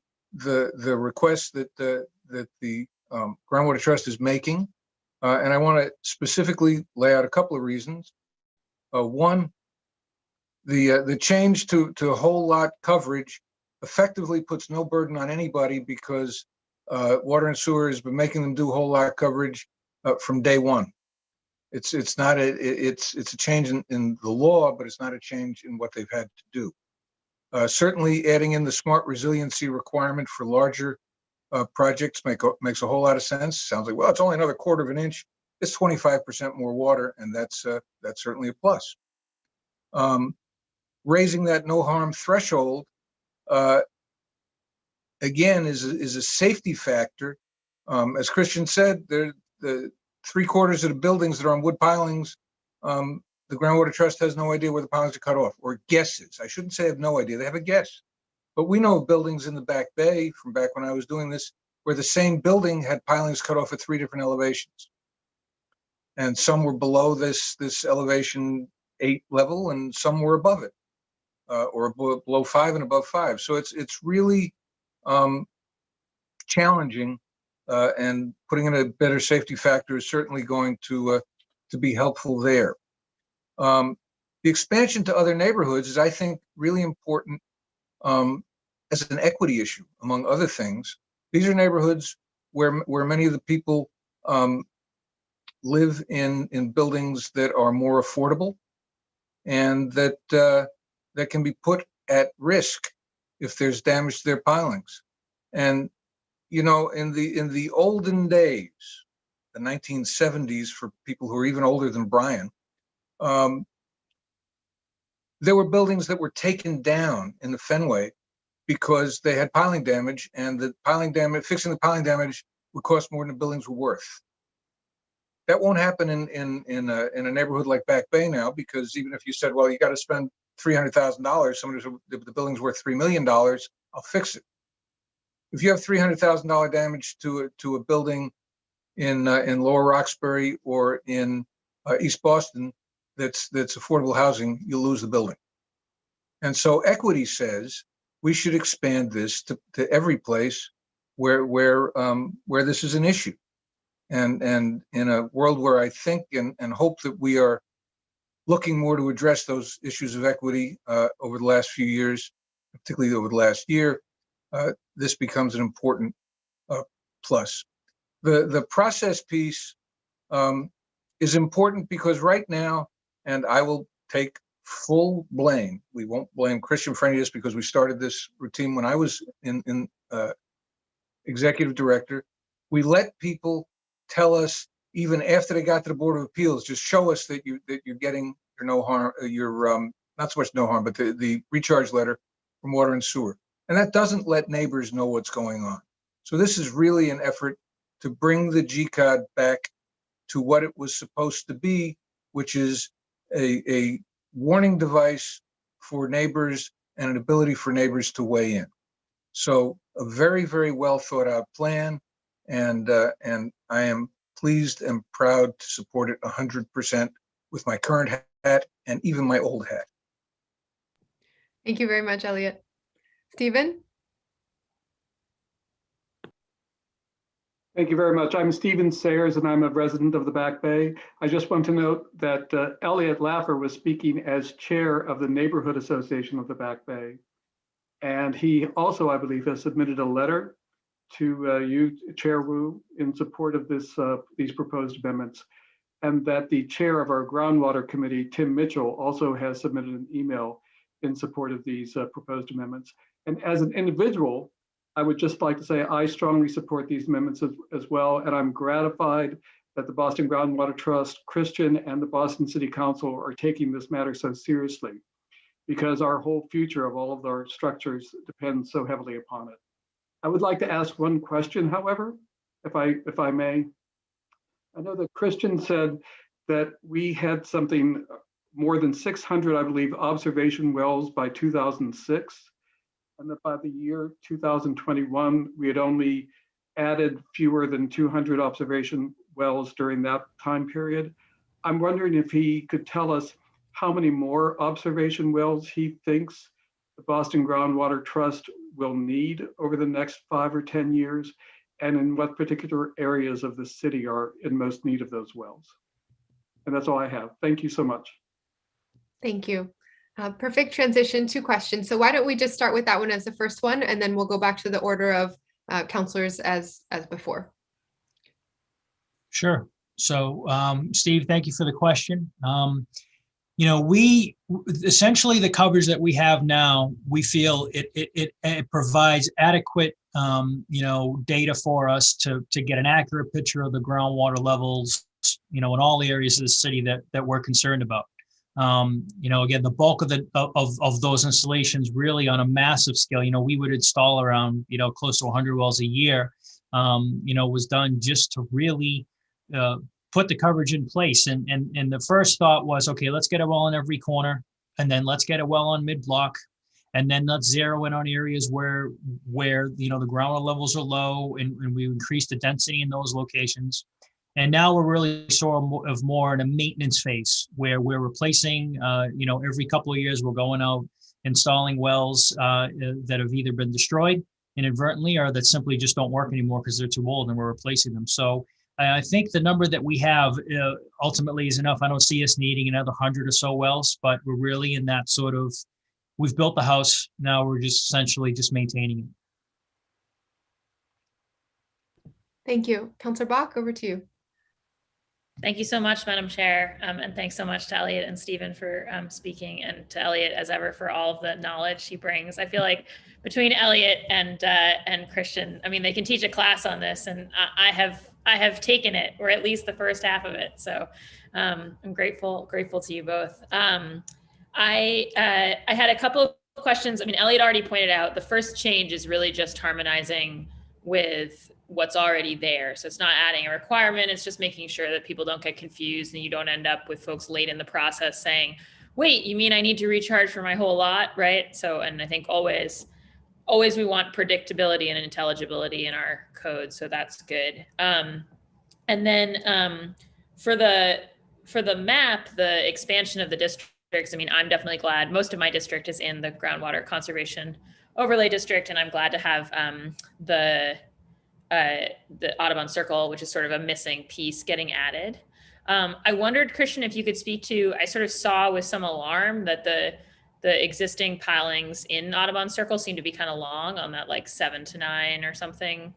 request that the Groundwater Trust is making, and I want to specifically lay out a couple of reasons. One, the change to whole lot coverage effectively puts no burden on anybody, because Water and Sewer has been making them do whole lot coverage from day one. It's a change in the law, but it's not a change in what they've had to do. Certainly, adding in the smart resiliency requirement for larger projects makes a whole lot of sense. Sounds like, well, it's only another 1/4 of an inch. It's 25% more water, and that's certainly a plus. raising that no harm threshold, again, is a safety factor. As Christian said, the 3/4 of the buildings that are on wood pilings, the Groundwater Trust has no idea where the pilings are cut off, or guesses. I shouldn't say have no idea, they have a guess. But we know of buildings in the Back Bay from back when I was doing this, where the same building had pilings cut off at 3 different elevations. And some were below this elevation 8 level, and some were above it, or below 5 and above 5. So it's really challenging, and putting in a better safety factor is certainly going to be helpful there. The expansion to other neighborhoods is, I think, really important as an equity issue, among other things. These are neighborhoods where many of the people live in buildings that are more affordable, and that can be put at risk if there's damage to their pilings. And you know, in the olden days, the 1970s, for people who are even older than Brian, there were buildings that were taken down in the Fenway because they had piling damage, and the piling damage, fixing the piling damage, would cost more than the buildings were worth. That won't happen in a neighborhood like Back Bay now, because even if you said, well, you got to spend $300,000, somebody's, the building's worth $3 million, I'll fix it. If you have $300,000 damage to a building in Lower Roxbury or in East Boston that's affordable housing, you'll lose the building. And so equity says we should expand this to every place where this is an issue. And in a world where I think and hope that we are looking more to address those issues of equity over the last few years, particularly over the last year, this becomes an important plus. The process piece is important because right now, and I will take full blame, we won't blame Christian for any of this because we started this routine when I was in executive director. We let people tell us, even after they got to the Board of Appeals, just show us that you're getting your no harm, your not so much no harm, but the recharge letter from Water and Sewer. And that doesn't let neighbors know what's going on. So this is really an effort to bring the GCOD back to what it was supposed to be, which is a warning device for neighbors and an ability for neighbors to weigh in. So a very, very well thought out plan. And I am pleased and proud to support it 100% with my current hat and even my old hat. Thank you very much, Elliot. Stephen? Thank you very much. I'm Stephen Sayers, and I'm a resident of the Back Bay. I just want to note that Elliot Laffer was speaking as chair of the Neighborhood Association of the Back Bay. And he also, I believe, has submitted a letter to you, Chair Wu, in support of these proposed amendments. And that the chair of our Groundwater Committee, Tim Mitchell, also has submitted an email in support of these proposed amendments. And as an individual, I would just like to say I strongly support these amendments as well, and I'm gratified that the Boston Groundwater Trust, Christian, and the Boston City Council are taking this matter so seriously, because our whole future of all of our structures depends so heavily upon it. I would like to ask one question, however, if I may. I know that Christian said that we had something more than 600, I believe, observation wells by 2006. And that by the year 2021, we had only added fewer than 200 observation wells during that time period. I'm wondering if he could tell us how many more observation wells he thinks the Boston Groundwater Trust will need over the next 5 or 10 years, and in what particular areas of the city are in most need of those wells. And that's all I have. Thank you so much. Thank you. Perfect transition to questions. So why don't we just start with that one as the first one, and then we'll go back to the order of counselors as before. Sure. So, Steve, thank you for the question. You know, we essentially the coverage that we have now, we feel it provides adequate, you know, data for us to get an accurate picture of the groundwater levels, you know, in all the areas of the city that we're concerned about. Again, the bulk of those installations really on a massive scale, we would install around, close to 100 wells a year, was done just to really put the coverage in place. And the first thought was, okay, let's get a well in every corner, and then let's get a well on mid-block. And then let's zero in on areas where the groundwater levels are low, and we increase the density in those locations. And now we're really sort of more in a maintenance phase where we're replacing, every couple of years we're going out installing wells that have either been destroyed inadvertently or that simply just don't work anymore because they're too old, and we're replacing them. So I think the number that we have ultimately is enough. I don't see us needing another 100 or so wells, but we're really in that sort of, we've built the house, now we're just essentially just maintaining it. Thank you. Councillor Bach, over to you. Thank you so much, Madam Chair. And thanks so much to Elliot and Stephen for speaking, and to Elliot as ever for all of the knowledge he brings. I feel like between Elliot and Christian, I mean, they can teach a class on this, and I have taken it, or at least the first half of it. So I'm grateful to you both. I had a couple of questions. I mean, Elliot already pointed out the first change is really just harmonizing with what's already there. So it's not adding a requirement, it's just making sure that people don't get confused and you don't end up with folks late in the process saying, wait, you mean I need to recharge for my whole lot, right? So, and I think always we want predictability and intelligibility in our code, so that's good. And then for the map, the expansion of the districts, I mean, I'm definitely glad. Most of my district is in the Groundwater Conservation Overlay District, and I'm glad to have the Audubon Circle, which is sort of a missing piece, getting added. I wondered, Christian, if you could speak to, I sort of saw with some alarm that the existing pilings in Audubon Circle seem to be kind of long on that like 7 to 9 or something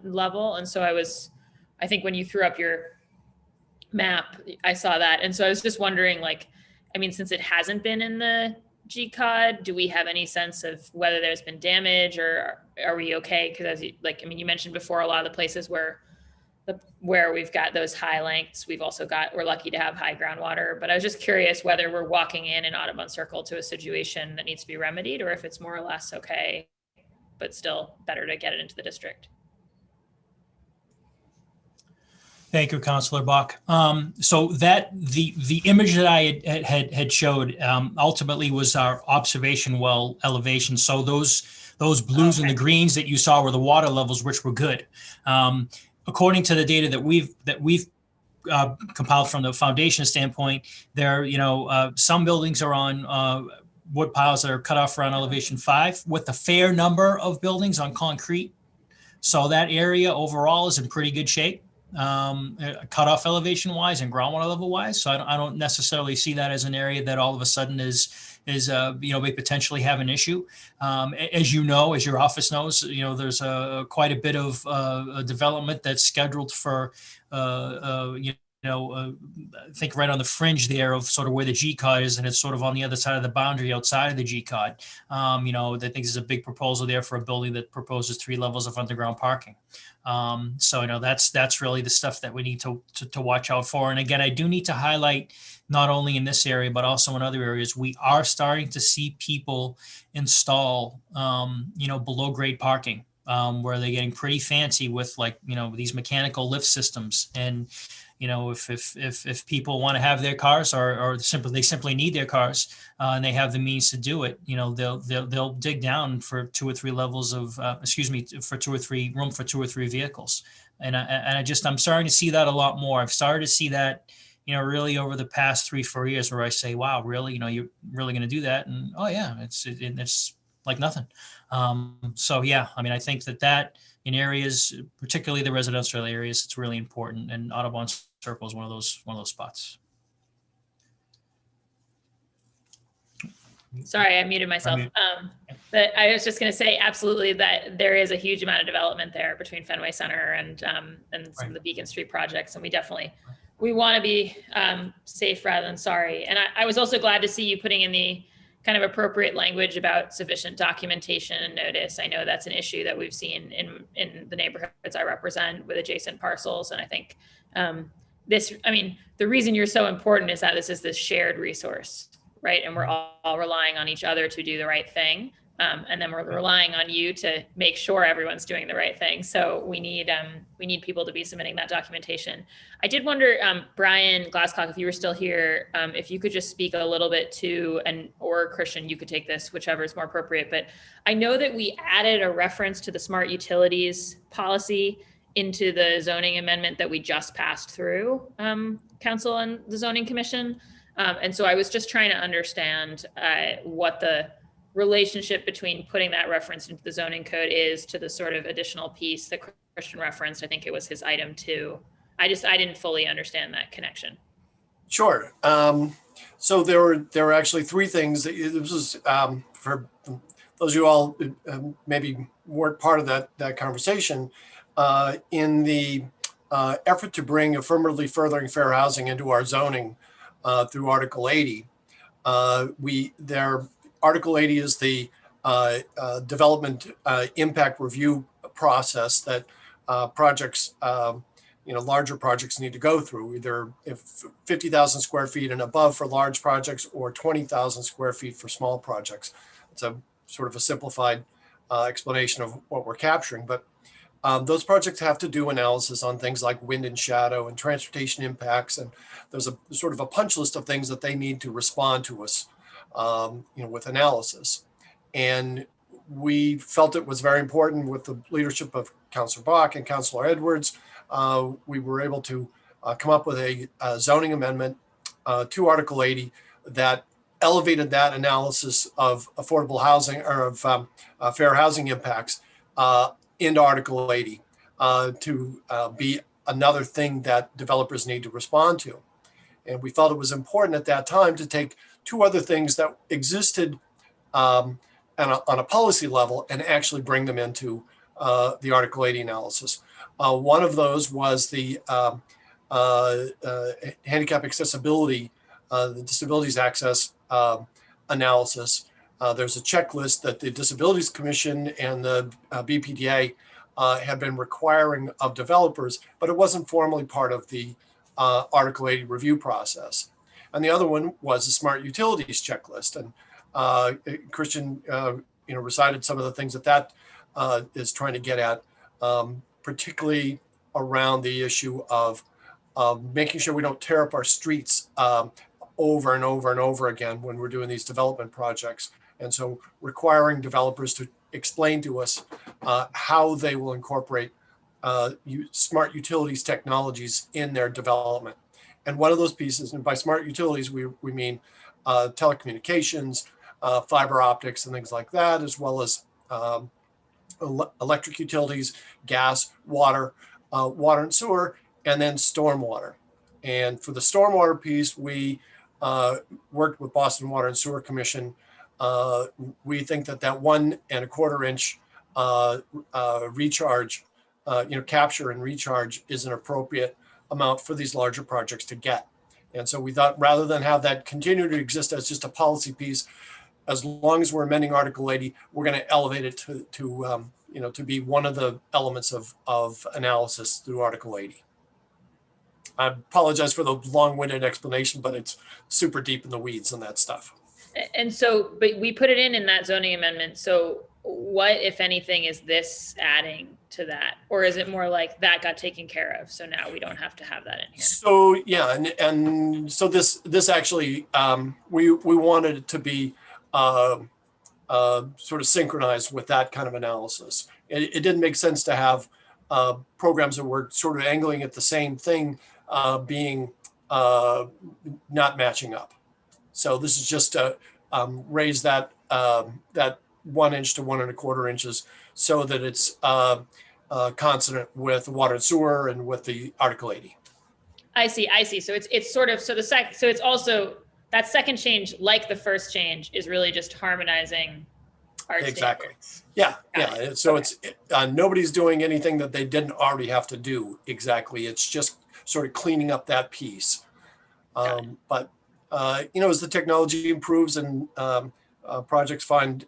level. And so I think when you threw up your map, I saw that. And so I was just wondering, like, I mean, since it hasn't been in the G-cod, do we have any sense of whether there's been damage, or are we okay? Because you mentioned before, a lot of the places where we've got those high lengths, we're lucky to have high groundwater. But I was just curious whether we're walking in Audubon Circle to a situation that needs to be remedied, or if it's more or less okay, but still better to get it into the district. Thank you, Councillor Bach. So that the image that I had showed ultimately was our observation well elevation. So those blues and the greens that you saw were the water levels, which were good. According to the data that we've compiled from the foundation standpoint, there some buildings are on wood piles that are cut off around elevation 5, with a fair number of buildings on concrete. So that area overall is in pretty good shape. Cutoff elevation wise and groundwater level wise. So I don't necessarily see that as an area that all of a sudden is may potentially have an issue. As your office knows, there's quite a bit of development that's scheduled for I think right on the fringe there of sort of where the G-cod is, and it's sort of on the other side of the boundary outside of the G-cod. I think there's a big proposal there for a building that proposes 3 levels of underground parking. So that's really the stuff that we need to watch out for. And again, I do need to highlight, not only in this area, but also in other areas, we are starting to see people install, below grade parking, where they're getting pretty fancy with these mechanical lift systems. And if people want to have their cars or they simply need their cars and they have the means to do it, they'll dig down for 2 or 3 levels of, for 2 or 3 room for 2 or 3 vehicles. And I'm starting to see that a lot more. I've started to see that, really over the past 3-4 years, where I say, wow, really, you're really going to do that? And oh yeah, it's like nothing. So yeah, I mean, I think that in areas, particularly the residential areas, it's really important, and Audubon Circle is one of those spots. Sorry, I muted myself. But I was just going to say, absolutely, that there is a huge amount of development there between Fenway Center and some of the Beacon Street projects, and we want to be safe rather than sorry. And I was also glad to see you putting in the kind of appropriate language about sufficient documentation and notice. I know that's an issue that we've seen in the neighborhoods I represent with adjacent parcels. And I think I mean, the reason you're so important is that this is this shared resource, right? And we're all relying on each other to do the right thing. And then we're relying on you to make sure everyone's doing the right thing. So we need people to be submitting that documentation. I did wonder, Brian Glasscock, if you were still here, if you could just speak a little bit to, or Christian, you could take this, whichever is more appropriate. But I know that we added a reference to the smart utilities policy into the zoning amendment that we just passed through council and the zoning commission. And so I was just trying to understand what the relationship between putting that reference into the zoning code is to the sort of additional piece that Christian referenced. I think it was his item 2. I didn't fully understand that connection. Sure. So there were actually 3 things. This was for those of you all maybe weren't part of that conversation. In the effort to bring affirmatively furthering fair housing into our zoning through Article 80, Article 80 is the development impact review process that projects, larger projects need to go through, either if 50,000 square feet and above for large projects or 20,000 square feet for small projects. It's a sort of a simplified explanation of what we're capturing, but those projects have to do analysis on things like wind and shadow and transportation impacts. And there's a sort of a punch list of things that they need to respond to us with analysis. And we felt it was very important with the leadership of Councillor Bach and Councillor Edwards. We were able to come up with a zoning amendment to Article 80 that elevated that analysis of affordable housing or of fair housing impacts into Article 80 to be another thing that developers need to respond to. And we felt it was important at that time to take 2 other things that existed on a policy level and actually bring them into the Article 80 analysis. One of those was the handicap accessibility, the disabilities access analysis. There's a checklist that the Disabilities Commission and the BPDA have been requiring of developers, but it wasn't formally part of the Article 80 review process. And the other one was the smart utilities checklist. And Christian, recited some of the things that is trying to get at, particularly around the issue of making sure we don't tear up our streets over and over and over again when we're doing these development projects. And so requiring developers to explain to us how they will incorporate smart utilities technologies in their development. And one of those pieces, and by smart utilities, we mean telecommunications, fiber optics and things like that, as well as electric utilities, gas, water and sewer, and then stormwater. And for the stormwater piece, we worked with Boston Water and Sewer Commission. We think that 1 1/4 inch recharge, capture and recharge is an appropriate amount for these larger projects to get. And so we thought rather than have that continue to exist as just a policy piece, as long as we're amending Article 80, we're going to elevate it to be one of the elements of analysis through Article 80. I apologize for the long-winded explanation, but it's super deep in the weeds on that stuff. And so, but we put it in that zoning amendment. So what, if anything, is this adding to that? Or is it more like that got taken care of, so now we don't have to have that in here? So, yeah, and so this actually, we wanted it to be sort of synchronized with that kind of analysis. It didn't make sense to have programs that were sort of angling at the same thing being not matching up. So this is just to raise that 1 inch to 1 1/4 inches so that it's consonant with water and sewer and with the Article 80. I see. So it's sort of, so it's also that second change, like the first change, is really just harmonizing our Exactly. standards. Yeah. So Okay. it's nobody's doing anything that they didn't already have to do. Exactly. It's just sort of cleaning up that piece. But as the technology improves and projects find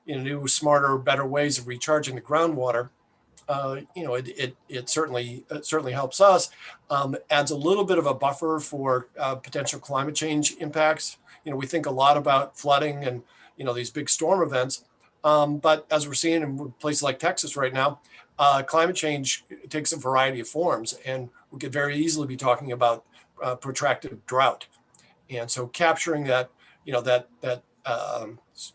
new, smarter, better ways of recharging the groundwater, it certainly helps us. Adds a little bit of a buffer for potential climate change impacts. We think a lot about flooding and these big storm events, but as we're seeing in places like Texas right now, climate change takes a variety of forms, and we could very easily be talking about protracted drought. And so capturing that,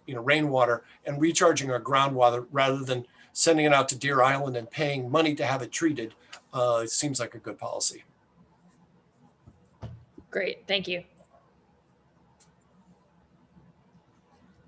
rainwater and recharging our groundwater rather than sending it out to Deer Island and paying money to have it treated, it seems like a good policy. Great, thank you.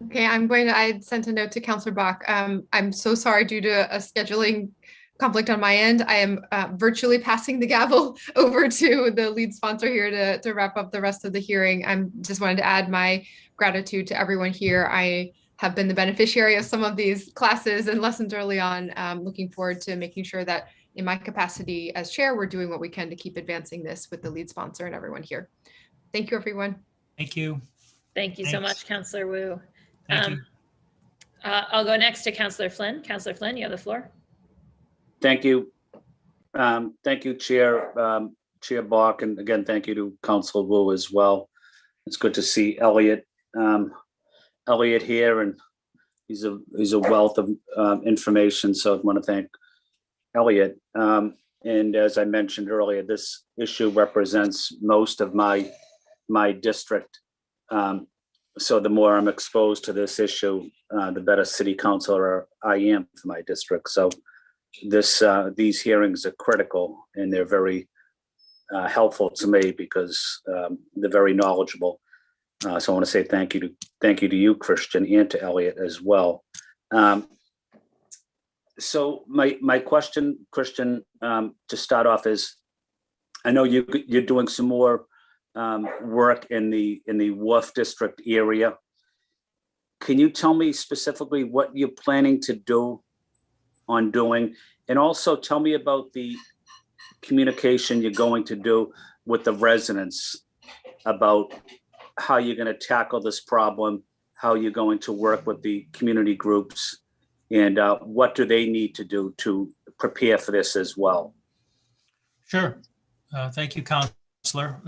Okay, I sent a note to Counselor Bach. I'm so sorry due to a scheduling conflict on my end. I am virtually passing the gavel over to the lead sponsor here to wrap up the rest of the hearing. I'm just wanted to add my gratitude to everyone here. I have been the beneficiary of some of these classes and lessons early on. Looking forward to making sure that in my capacity as chair, we're doing what we can to keep advancing this with the lead sponsor and everyone here. Thank you, everyone. Thank you. Thank you so much, Counselor Wu. Thank you. I'll go next to Counselor Flynn. Counselor Flynn, you have the floor. Thank you. Thank you, Chair Bach, and again, thank you to Councilor Wu as well. It's good to see Elliot here, and he's a wealth of information. So I want to thank Elliot. And as I mentioned earlier, this issue represents most of my district. So the more I'm exposed to this issue, the better city councilor I am for my district. So these hearings are critical, and they're very helpful to me because they're very knowledgeable. So I want to say thank you to you, Christian, and to Elliot as well. So my question, Christian, to start off is, I know you're doing some more work in the Wharf District area. Can you tell me specifically what you're planning to do on doing, and also tell me about the communication you're going to do with the residents about how you're going to tackle this problem, how you're going to work with the community groups, and what do they need to do to prepare for this as well? Sure. Thank you, Counselor.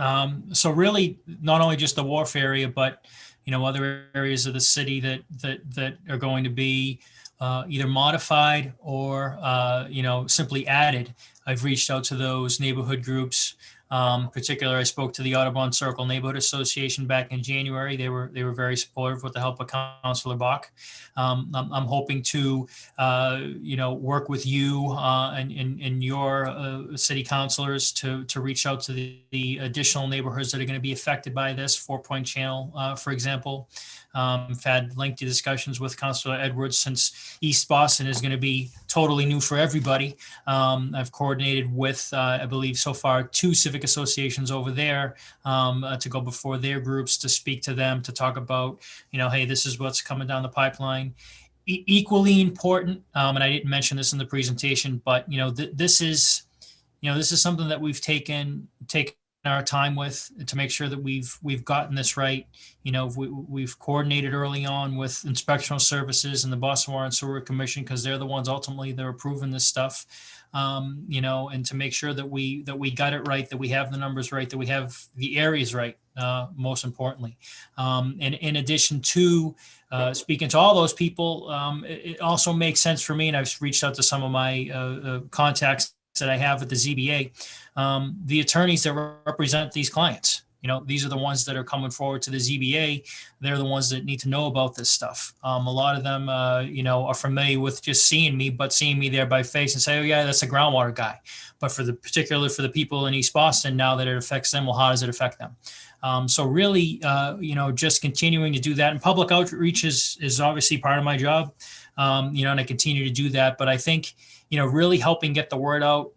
So really, not only just the Wharf area, but other areas of the city that are going to be either modified or simply added. I've reached out to those neighborhood groups. Particularly, I spoke to the Audubon Circle Neighborhood Association back in January. They were very supportive with the help of Councilor Bach. I'm hoping to work with you and your city councilors to reach out to the additional neighborhoods that are going to be affected by this 4-point channel, for example. I've had lengthy discussions with Councilor Edwards since East Boston is going to be totally new for everybody. I've coordinated with, I believe so far, 2 civic associations over there to go before their groups to speak to them, to talk about, hey, this is what's coming down the pipeline. Equally important, and I didn't mention this in the presentation, but this is something that we've taken our time with to make sure that we've gotten this right. We've coordinated early on with inspectional services and the Boston Water and Sewer Commission, because they're the ones ultimately that are approving this stuff. And to make sure that we got it right, that we have the numbers right, that we have the areas right, most importantly. And in addition to speaking to all those people, it also makes sense for me, and I've reached out to some of my contacts that I have at the ZBA, the attorneys that represent these clients. These are the ones that are coming forward to the ZBA. They're the ones that need to know about this stuff. A lot of them, are familiar with just seeing me there by face and say, oh yeah, that's a groundwater guy. But particularly for the people in East Boston, now that it affects them, well, how does it affect them? So really, just continuing to do that. And public outreach is obviously part of my job, and I continue to do that. But I think, really helping get the word out,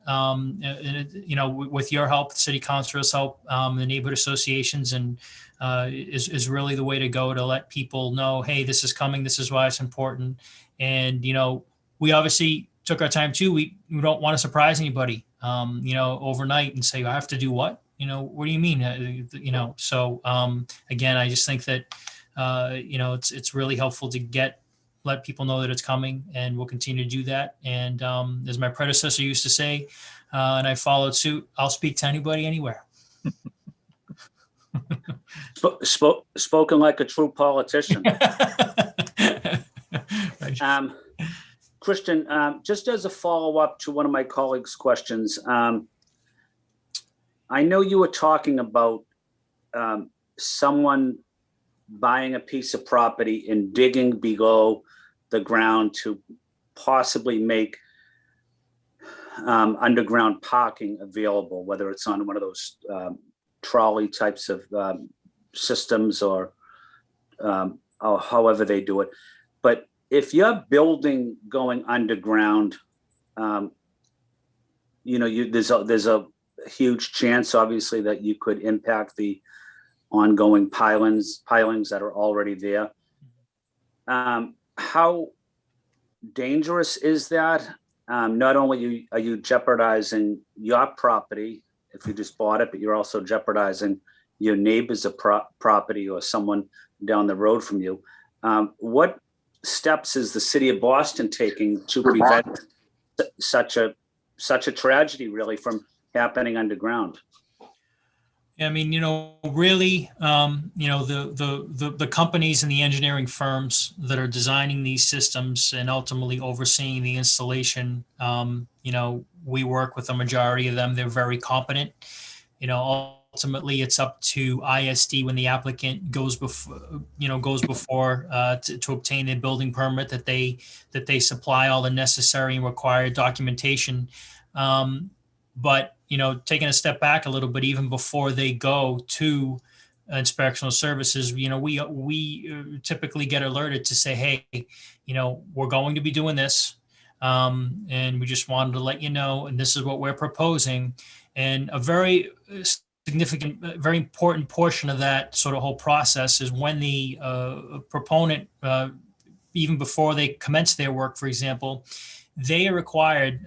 with your help, the city councilors' help, the neighborhood associations, and is really the way to go to let people know, hey, this is coming, this is why it's important. And, we obviously took our time too. We don't want to surprise anybody, overnight and say, I have to do what? What do you mean? So again, I just think that, it's really helpful to get let people know that it's coming, and we'll continue to do that. And as my predecessor used to say, and I followed suit, I'll speak to anybody, anywhere. Spoken like a true politician. Right. Christian, just as a follow-up to one of my colleagues' questions, I know you were talking about someone buying a piece of property and digging below the ground to possibly make underground parking available, whether it's on one of those trolley types of systems or however they do it. But if you're building going underground, there's a huge chance, obviously, that you could impact the ongoing pilings that are already there. How dangerous is that? Not only are you jeopardizing your property if you just bought it, but you're also jeopardizing your neighbor's property or someone down the road from you. What steps is the city of Boston taking to prevent such a tragedy really from happening underground? I mean, really, the companies and the engineering firms that are designing these systems and ultimately overseeing the installation, we work with the majority of them. They're very competent. Ultimately, it's up to ISD when the applicant goes before to obtain a building permit that they supply all the necessary and required documentation. But taking a step back a little bit, even before they go to inspectional services, we typically get alerted to say, hey, we're going to be doing this, and we just wanted to let you know, and this is what we're proposing. And a very significant, very important portion of that sort of whole process is when the proponent, even before they commence their work, for example, they are required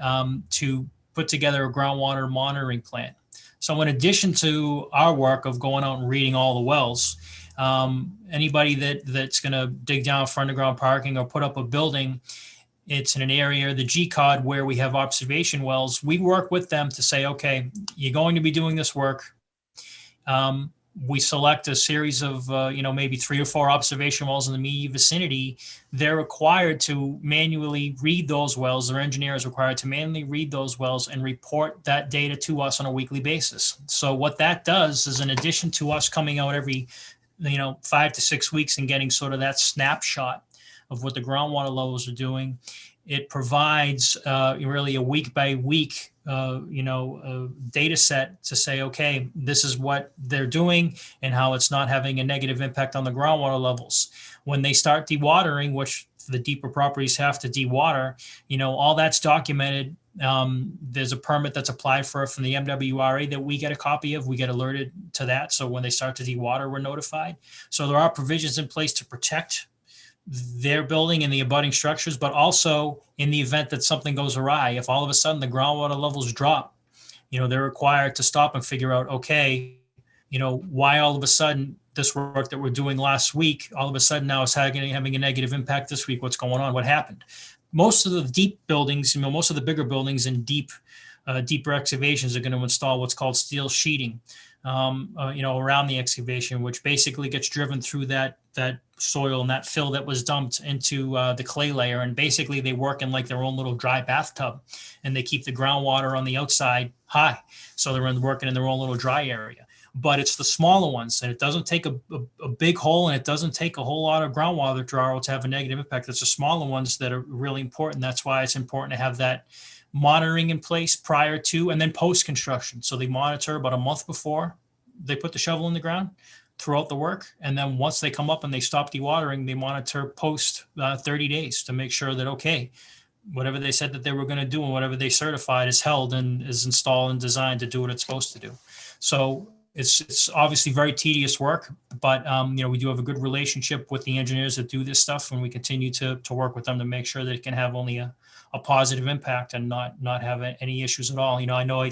to put together a groundwater monitoring plan. So in addition to our work of going out and reading all the wells, anybody that's going to dig down for underground parking or put up a building, it's in an area, the GCOD, where we have observation wells, we work with them to say, okay, you're going to be doing this work. We select a series of, maybe 3 or 4 observation wells in the immediate vicinity. They're required to manually read those wells. Their engineer is required to manually read those wells and report that data to us on a weekly basis. So what that does is, in addition to us coming out every, 5 to 6 weeks and getting sort of that snapshot of what the groundwater levels are doing, it provides really a week by week data set to say, okay, this is what they're doing and how it's not having a negative impact on the groundwater levels. When they start dewatering, which the deeper properties have to dewater, all that's documented. There's a permit that's applied for from the MWRA that we get a copy of. We get alerted to that. So when they start to dewater, we're notified. So there are provisions in place to protect their building and the abutting structures, but also in the event that something goes awry, if all of a sudden the groundwater levels drop, they're required to stop and figure out, okay, why all of a sudden this work that we're doing last week, all of a sudden now is having a negative impact this week. What's going on? What happened? Most of the deep buildings, most of the bigger buildings and deeper excavations are going to install what's called steel sheeting, around the excavation, which basically gets driven through that soil and that fill that was dumped into the clay layer. And basically they work in like their own little dry bathtub, and they keep the groundwater on the outside high. So they're working in their own little dry area. But it's the smaller ones, and it doesn't take a big hole, and it doesn't take a whole lot of groundwater draw to have a negative impact. It's the smaller ones that are really important. That's why it's important to have that monitoring in place prior to and then post construction. So they monitor about a month before they put the shovel in the ground throughout the work. And then once they come up and they stop dewatering, they monitor post 30 days to make sure that, okay, whatever they said that they were going to do and whatever they certified is held and is installed and designed to do what it's supposed to do. So it's obviously very tedious work, but we do have a good relationship with the engineers that do this stuff, and we continue to work with them to make sure that it can have only a positive impact and not have any issues at all. I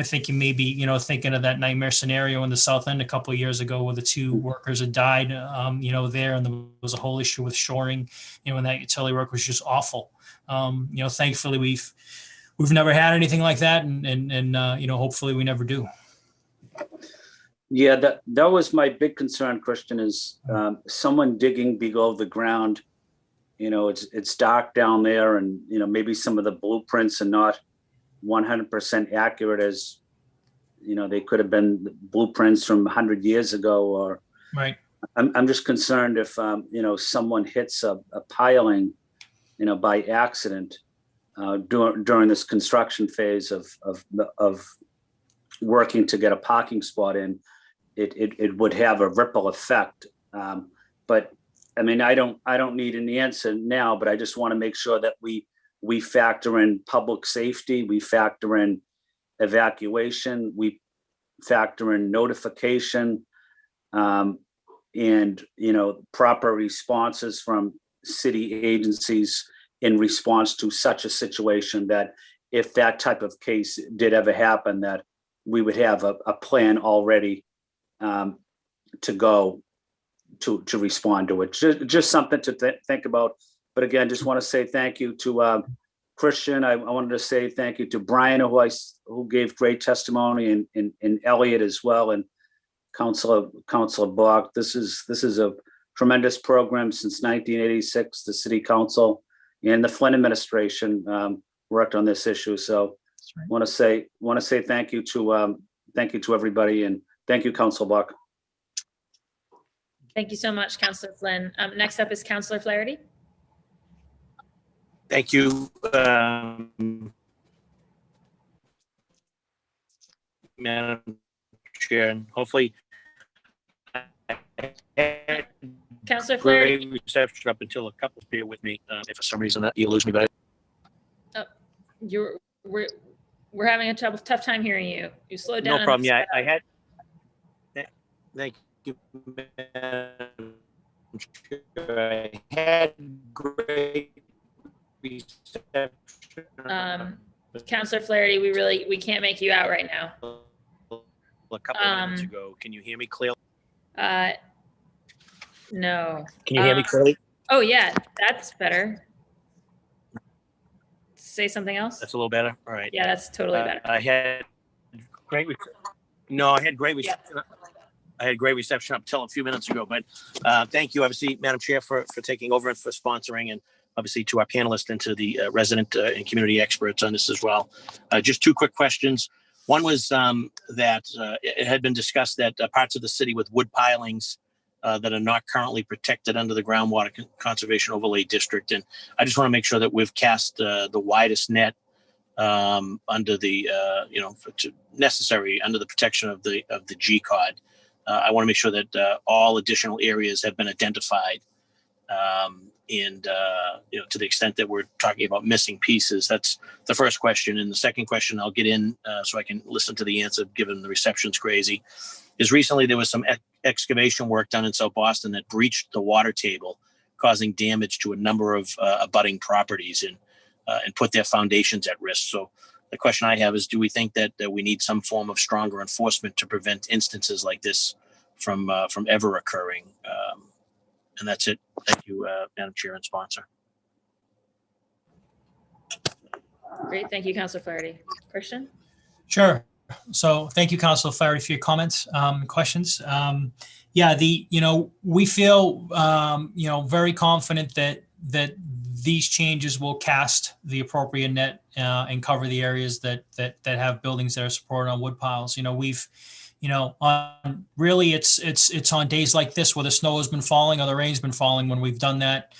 think you may be, thinking of that nightmare scenario in the South End a couple of years ago where the two workers had died, there, and there was a whole issue with shoring, and that utility work was just awful. Thankfully we've never had anything like that, and hopefully we never do. Yeah, that was my big concern, Christian, is someone digging below the ground. It's dark down there, and maybe some of the blueprints are not 100% accurate, as they could have been blueprints from 100 years ago. Or right. I'm just concerned if someone hits a piling, by accident during this construction phase of working to get a parking spot in. It would have a ripple effect. But I mean, I don't need an answer now, but I just want to make sure that we factor in public safety, we factor in evacuation, we factor in notification, and proper responses from city agencies in response to such a situation, that if that type of case did ever happen, that we would have a plan already to go to respond to it. Just something to think about. But again, just want to say thank you to Christian. I wanted to say thank you to Brian, who gave great testimony, and Elliot as well, and Councilor Bach. This is a tremendous program. Since 1986, the City Council and the Flynn administration worked on this issue. So right. want to say thank you to everybody, and thank you, Councilor Bach. Thank you so much, Councilor Flynn. Next up is Councilor Flaherty. Thank you, Madam Chair, and hopefully Councilor Flaherty. great reception up until a couple bear with me. If for some reason that you lose me, but we're having a tough time hearing you. You slowed down. no problem. Yeah, I had. Thank you, Madam Chair. I had great reception. Councilor Flaherty, we can't make you out right now. A couple of minutes ago. Can you hear me clearly? No. Can you hear me clearly? Oh yeah, that's better. Say something else. That's a little better. All right. Yeah, that's totally better. I had great. I had great reception. Yeah. I had great reception up till a few minutes ago. But thank you, obviously, Madam Chair, for taking over and for sponsoring, and obviously to our panelists and to the resident and community experts on this as well. Just two quick questions. One was that it had been discussed that parts of the city with wood pilings that are not currently protected under the Groundwater Conservation Overlay District. And I just want to make sure that we've cast the widest net under the, necessary under the protection of the GCOD. I want to make sure that all additional areas have been identified. And to the extent that we're talking about missing pieces, that's the first question. And the second question I'll get in so I can listen to the answer, given the reception's crazy, is recently there was some excavation work done in South Boston that breached the water table, causing damage to a number of abutting properties and put their foundations at risk. So the question I have is, do we think that we need some form of stronger enforcement to prevent instances like this from ever occurring? And that's it. Thank you, Madam Chair and sponsor. Great. Thank you, Councilor Flaherty. Christian? Sure. So thank you, Councilor Flaherty, for your comments, questions. We feel, very confident that these changes will cast the appropriate net and cover the areas that have buildings that are supported on wood piles. It's on days like this where the snow has been falling or the rain's been falling when we've done that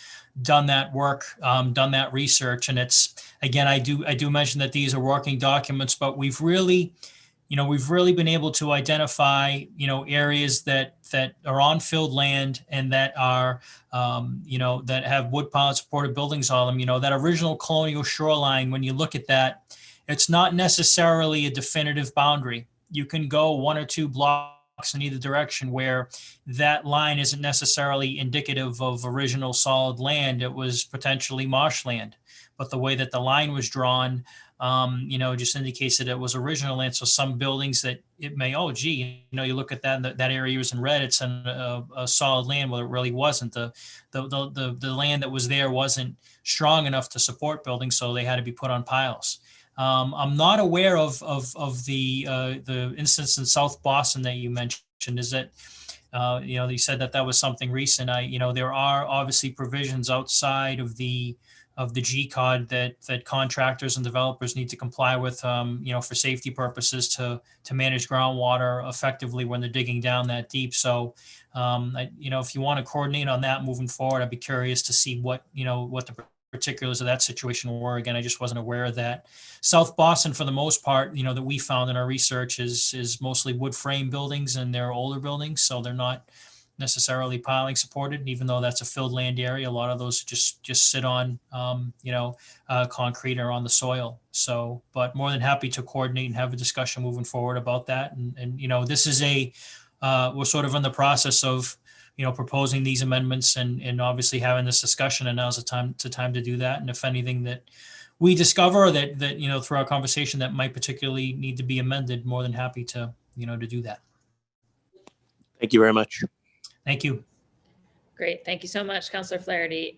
work, done that research. And it's, again, I do mention that these are working documents, but we've really been able to identify, areas that are on filled land and that are, that have wood pile supported buildings on them. That original colonial shoreline, when you look at that, it's not necessarily a definitive boundary. You can go 1 or 2 blocks in either direction, where that line isn't necessarily indicative of original solid land. It was potentially marshland, but the way that the line was drawn, just indicates that it was original land. So some buildings that it may, oh, gee, you look at that, and that area was in red, it's a solid land. Well, it really wasn't. The land that was there wasn't strong enough to support buildings, so they had to be put on piles. I'm not aware of the instance in South Boston that you mentioned. Is that, you said that was something recent. There are obviously provisions outside of the G-code that contractors and developers need to comply with, for safety purposes to manage groundwater effectively when they're digging down that deep. So, if you want to coordinate on that moving forward, I'd be curious to see what the particulars of that situation were. Again, I just wasn't aware of that. South Boston, for the most part, that we found in our research is mostly wood frame buildings, and they're older buildings, so they're not necessarily piling supported. Even though that's a filled land area, a lot of those just sit on concrete or on the soil. So, but more than happy to coordinate and have a discussion moving forward about that. And this is we're sort of in the process of proposing these amendments and obviously having this discussion, and now's the time to do that. And if anything that we discover that through our conversation that might particularly need to be amended, more than happy to to do that. Thank you very much. Thank you. Great. Thank you so much, Councilor Flaherty.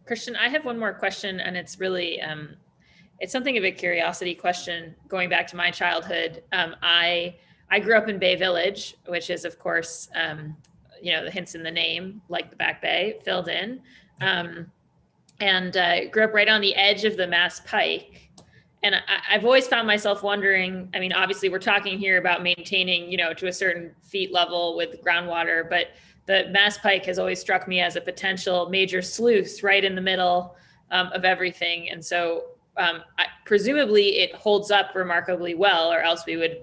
Christian, I have one more question, and it's really, it's something of a curiosity question going back to my childhood. I grew up in Bay Village, which is, of course, the hints in the name, like the Back Bay, filled in. And grew up right on the edge of the Mass Pike. And I've always found myself wondering, I mean, obviously we're talking here about maintaining, to a certain feet level with groundwater, but the Mass Pike has always struck me as a potential major sluice right in the middle of everything. And so presumably it holds up remarkably well, or else we would,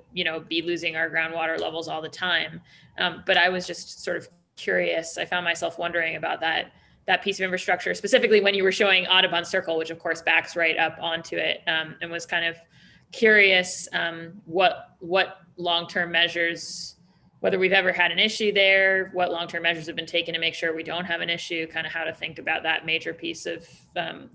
be losing our groundwater levels all the time. But I was just sort of curious. I found myself wondering about that piece of infrastructure, specifically when you were showing Audubon Circle, which of course backs right up onto it, and was kind of curious what long-term measures, whether we've ever had an issue there, what long-term measures have been taken to make sure we don't have an issue, kind of how to think about that major piece of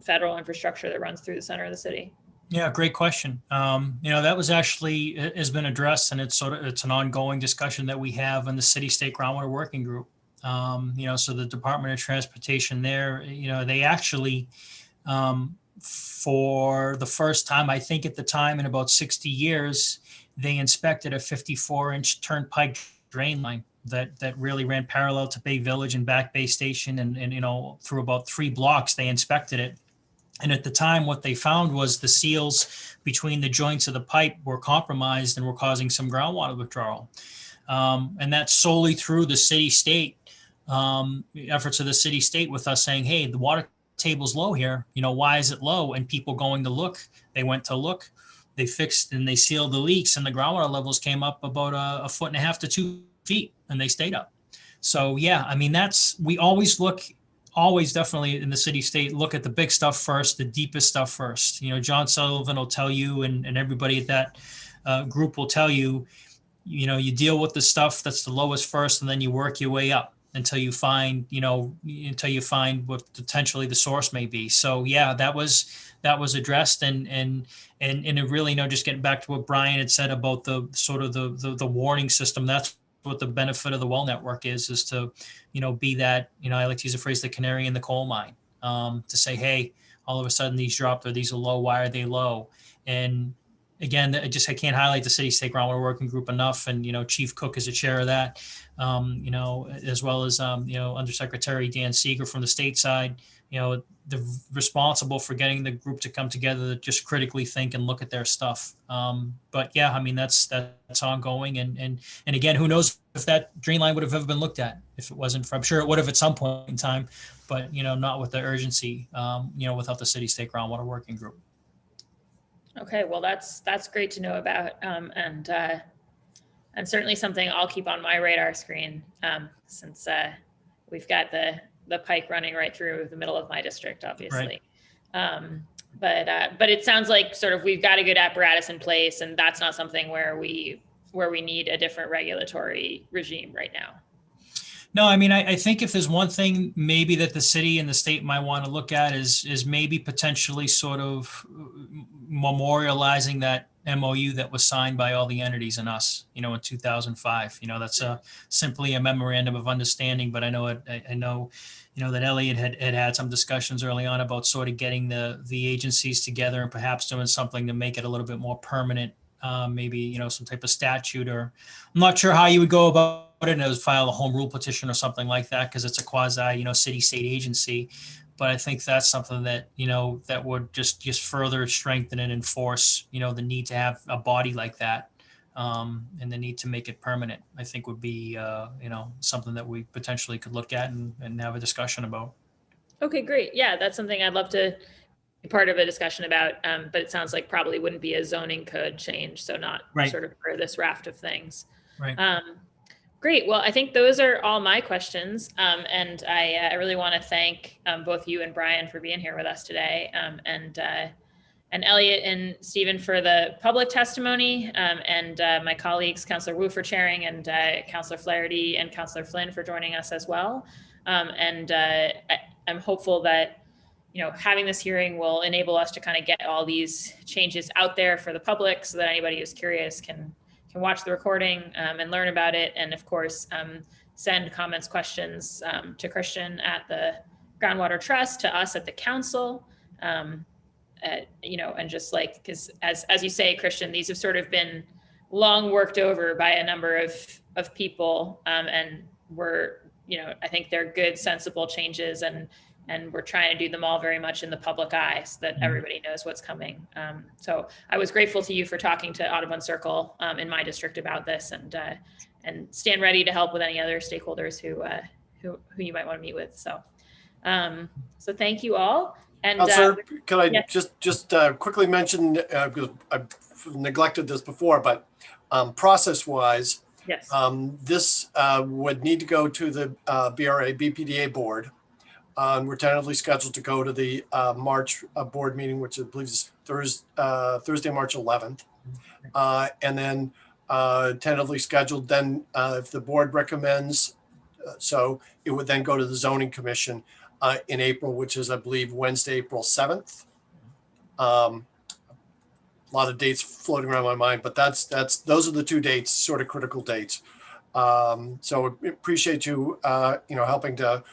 federal infrastructure that runs through the center of the city. Yeah, great question. That was actually has been addressed, and it's an ongoing discussion that we have in the City-State Groundwater Working Group. So the Department of Transportation there, they actually, for the first time, I think at the time in about 60 years, they inspected a 54-inch turnpike drain line that really ran parallel to Bay Village and Back Bay Station, and through about 3 blocks they inspected it. And at the time, what they found was the seals between the joints of the pipe were compromised and were causing some groundwater withdrawal. And that's solely through the city-state efforts of the city-state with us saying, hey, the water table's low here. Why is it low? And people going to look. They went to look. They fixed and they sealed the leaks, and the groundwater levels came up about 1.5 to 2 feet, and they stayed up. So yeah, I mean, we always definitely in the city-state look at the big stuff first, the deepest stuff first. John Sullivan will tell you, and everybody at that group will tell you, you deal with the stuff that's the lowest first, and then you work your way up until you find what potentially the source may be. So yeah, that was addressed, and it really, just getting back to what Brian had said about the sort of the warning system. That's what the benefit of the well network is to, be that, I like to use the phrase, the canary in the coal mine, to say, hey, all of a sudden these dropped, or these are low. Why are they low? And again, I can't highlight the City-State Groundwater Working Group enough. And, Chief Cook is a chair of that, as well as, Undersecretary Dan Seeger from the state side, they're responsible for getting the group to come together to just critically think and look at their stuff. But yeah, I mean, that's ongoing. And again, who knows if that drain line would have ever been looked at if it wasn't I'm sure it would have at some point in time, but, not with the urgency, without the City-State Groundwater Working Group. Okay, well, that's great to know about, and certainly something I'll keep on my radar screen, since we've got the pike running right through the middle of my district, obviously. Right. But it sounds like sort of we've got a good apparatus in place, and that's not something where where we need a different regulatory regime right now. No, I mean, I think if there's one thing maybe that the city and the state might want to look at is maybe potentially sort of memorializing that MOU that was signed by all the entities and us, in 2005. That's simply a memorandum of understanding. But I know I know, that Elliot had some discussions early on about sort of getting the agencies together and perhaps doing something to make it a little bit more permanent. Maybe, some type of statute, or I'm not sure how you would go about it, and it was file a home rule petition or something like that, because it's a quasi, city state agency. But I think that's something that, that would just further strengthen and enforce, the need to have a body like that, and the need to make it permanent, I think would be, something that we potentially could look at and have a discussion about. Okay, great. Yeah, that's something I'd love to be part of a discussion about, but it sounds like probably wouldn't be a zoning code change, so not Right. sort of for this raft of things. Right. Great. Well, I think those are all my questions. And I really want to thank both you and Brian for being here with us today, and Elliot and Stephen for the public testimony, and my colleagues, Councillor Wu for chairing, and Councillor Flaherty and Councillor Flynn for joining us as well. I'm hopeful that having this hearing will enable us to kind of get all these changes out there for the public, so that anybody who's curious can watch the recording and learn about it. And of course, send comments, questions to Christian at the Groundwater Trust, to us at the council, and just because as you say, Christian, these have sort of been long worked over by a number of people, and we're, I think they're good, sensible changes, and we're trying to do them all very much in the public eye, so that everybody knows what's coming. So I was grateful to you for talking to Audubon Circle in my district about this, and stand ready to help with any other stakeholders who you might want to meet with. So thank you all. And Sir, can I yes. just quickly mention, because I've neglected this before, but process-wise, Yes. this would need to go to the BPDA board. We're tentatively scheduled to go to the March board meeting, which I believe is Thursday, March 11th. And then tentatively scheduled, then if the board recommends, so it would then go to the zoning commission in April, which is, I believe, Wednesday, April 7th. A lot of dates floating around my mind, but those are the two dates, sort of critical dates. So appreciate you, helping to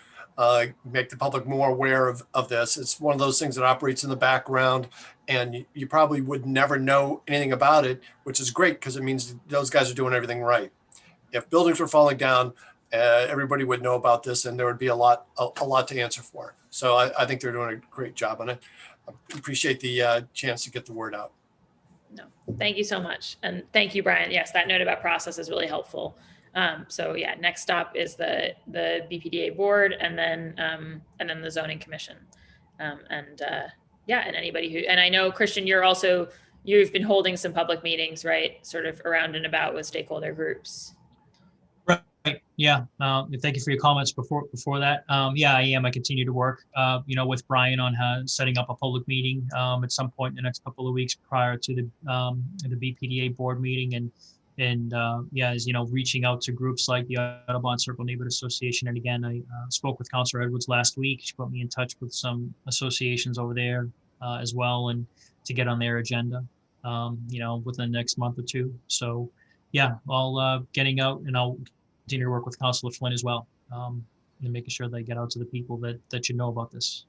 make the public more aware of this. It's one of those things that operates in the background, and you probably would never know anything about it, which is great, because it means those guys are doing everything right. If buildings were falling down, everybody would know about this, and there would be a lot to answer for. So I think they're doing a great job on it. I appreciate the chance to get the word out. No, thank you so much. And thank you, Brian. Yes, that note about process is really helpful. So yeah, next stop is the BPDA board, and then the zoning commission. And anybody who, and I know, Christian, you've been holding some public meetings, right? Sort of around and about with stakeholder groups. Right. Yeah. Thank you for your comments before that. Yeah, I am. I continue to work, with Brian on setting up a public meeting at some point in the next couple of weeks prior to the BPDA board meeting, and as reaching out to groups like the Audubon Circle Neighborhood Association. And again, I spoke with Councilor Edwards last week. She put me in touch with some associations over there as well, and to get on their agenda, within the next month or two. So yeah, I'll getting out, and I'll continue to work with Councilor Flynn as well, and making sure they get out to the people that should know about this.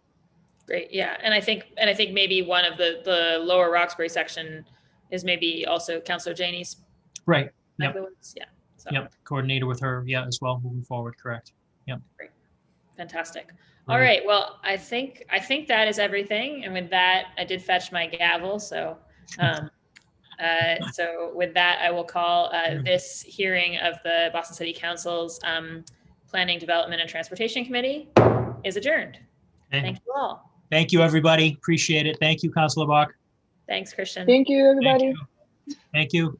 Great. Yeah. And I think maybe one of the lower Roxbury section is maybe also Councilor Janey's. Right. Yep. Yeah. So. Yep. Coordinated with her. Yeah. As well. Moving forward. Correct. Yep. Great. Fantastic. All right. Well, I think that is everything. And with that, I did fetch my gavel. So, so with that, I will call this hearing of the Boston City Council's Planning, Development, and Transportation Committee is adjourned. Okay. Thank you all. Thank you, everybody. Appreciate it. Thank you, Councilor Bach. Thanks, Christian. Thank you, everybody. Thank you.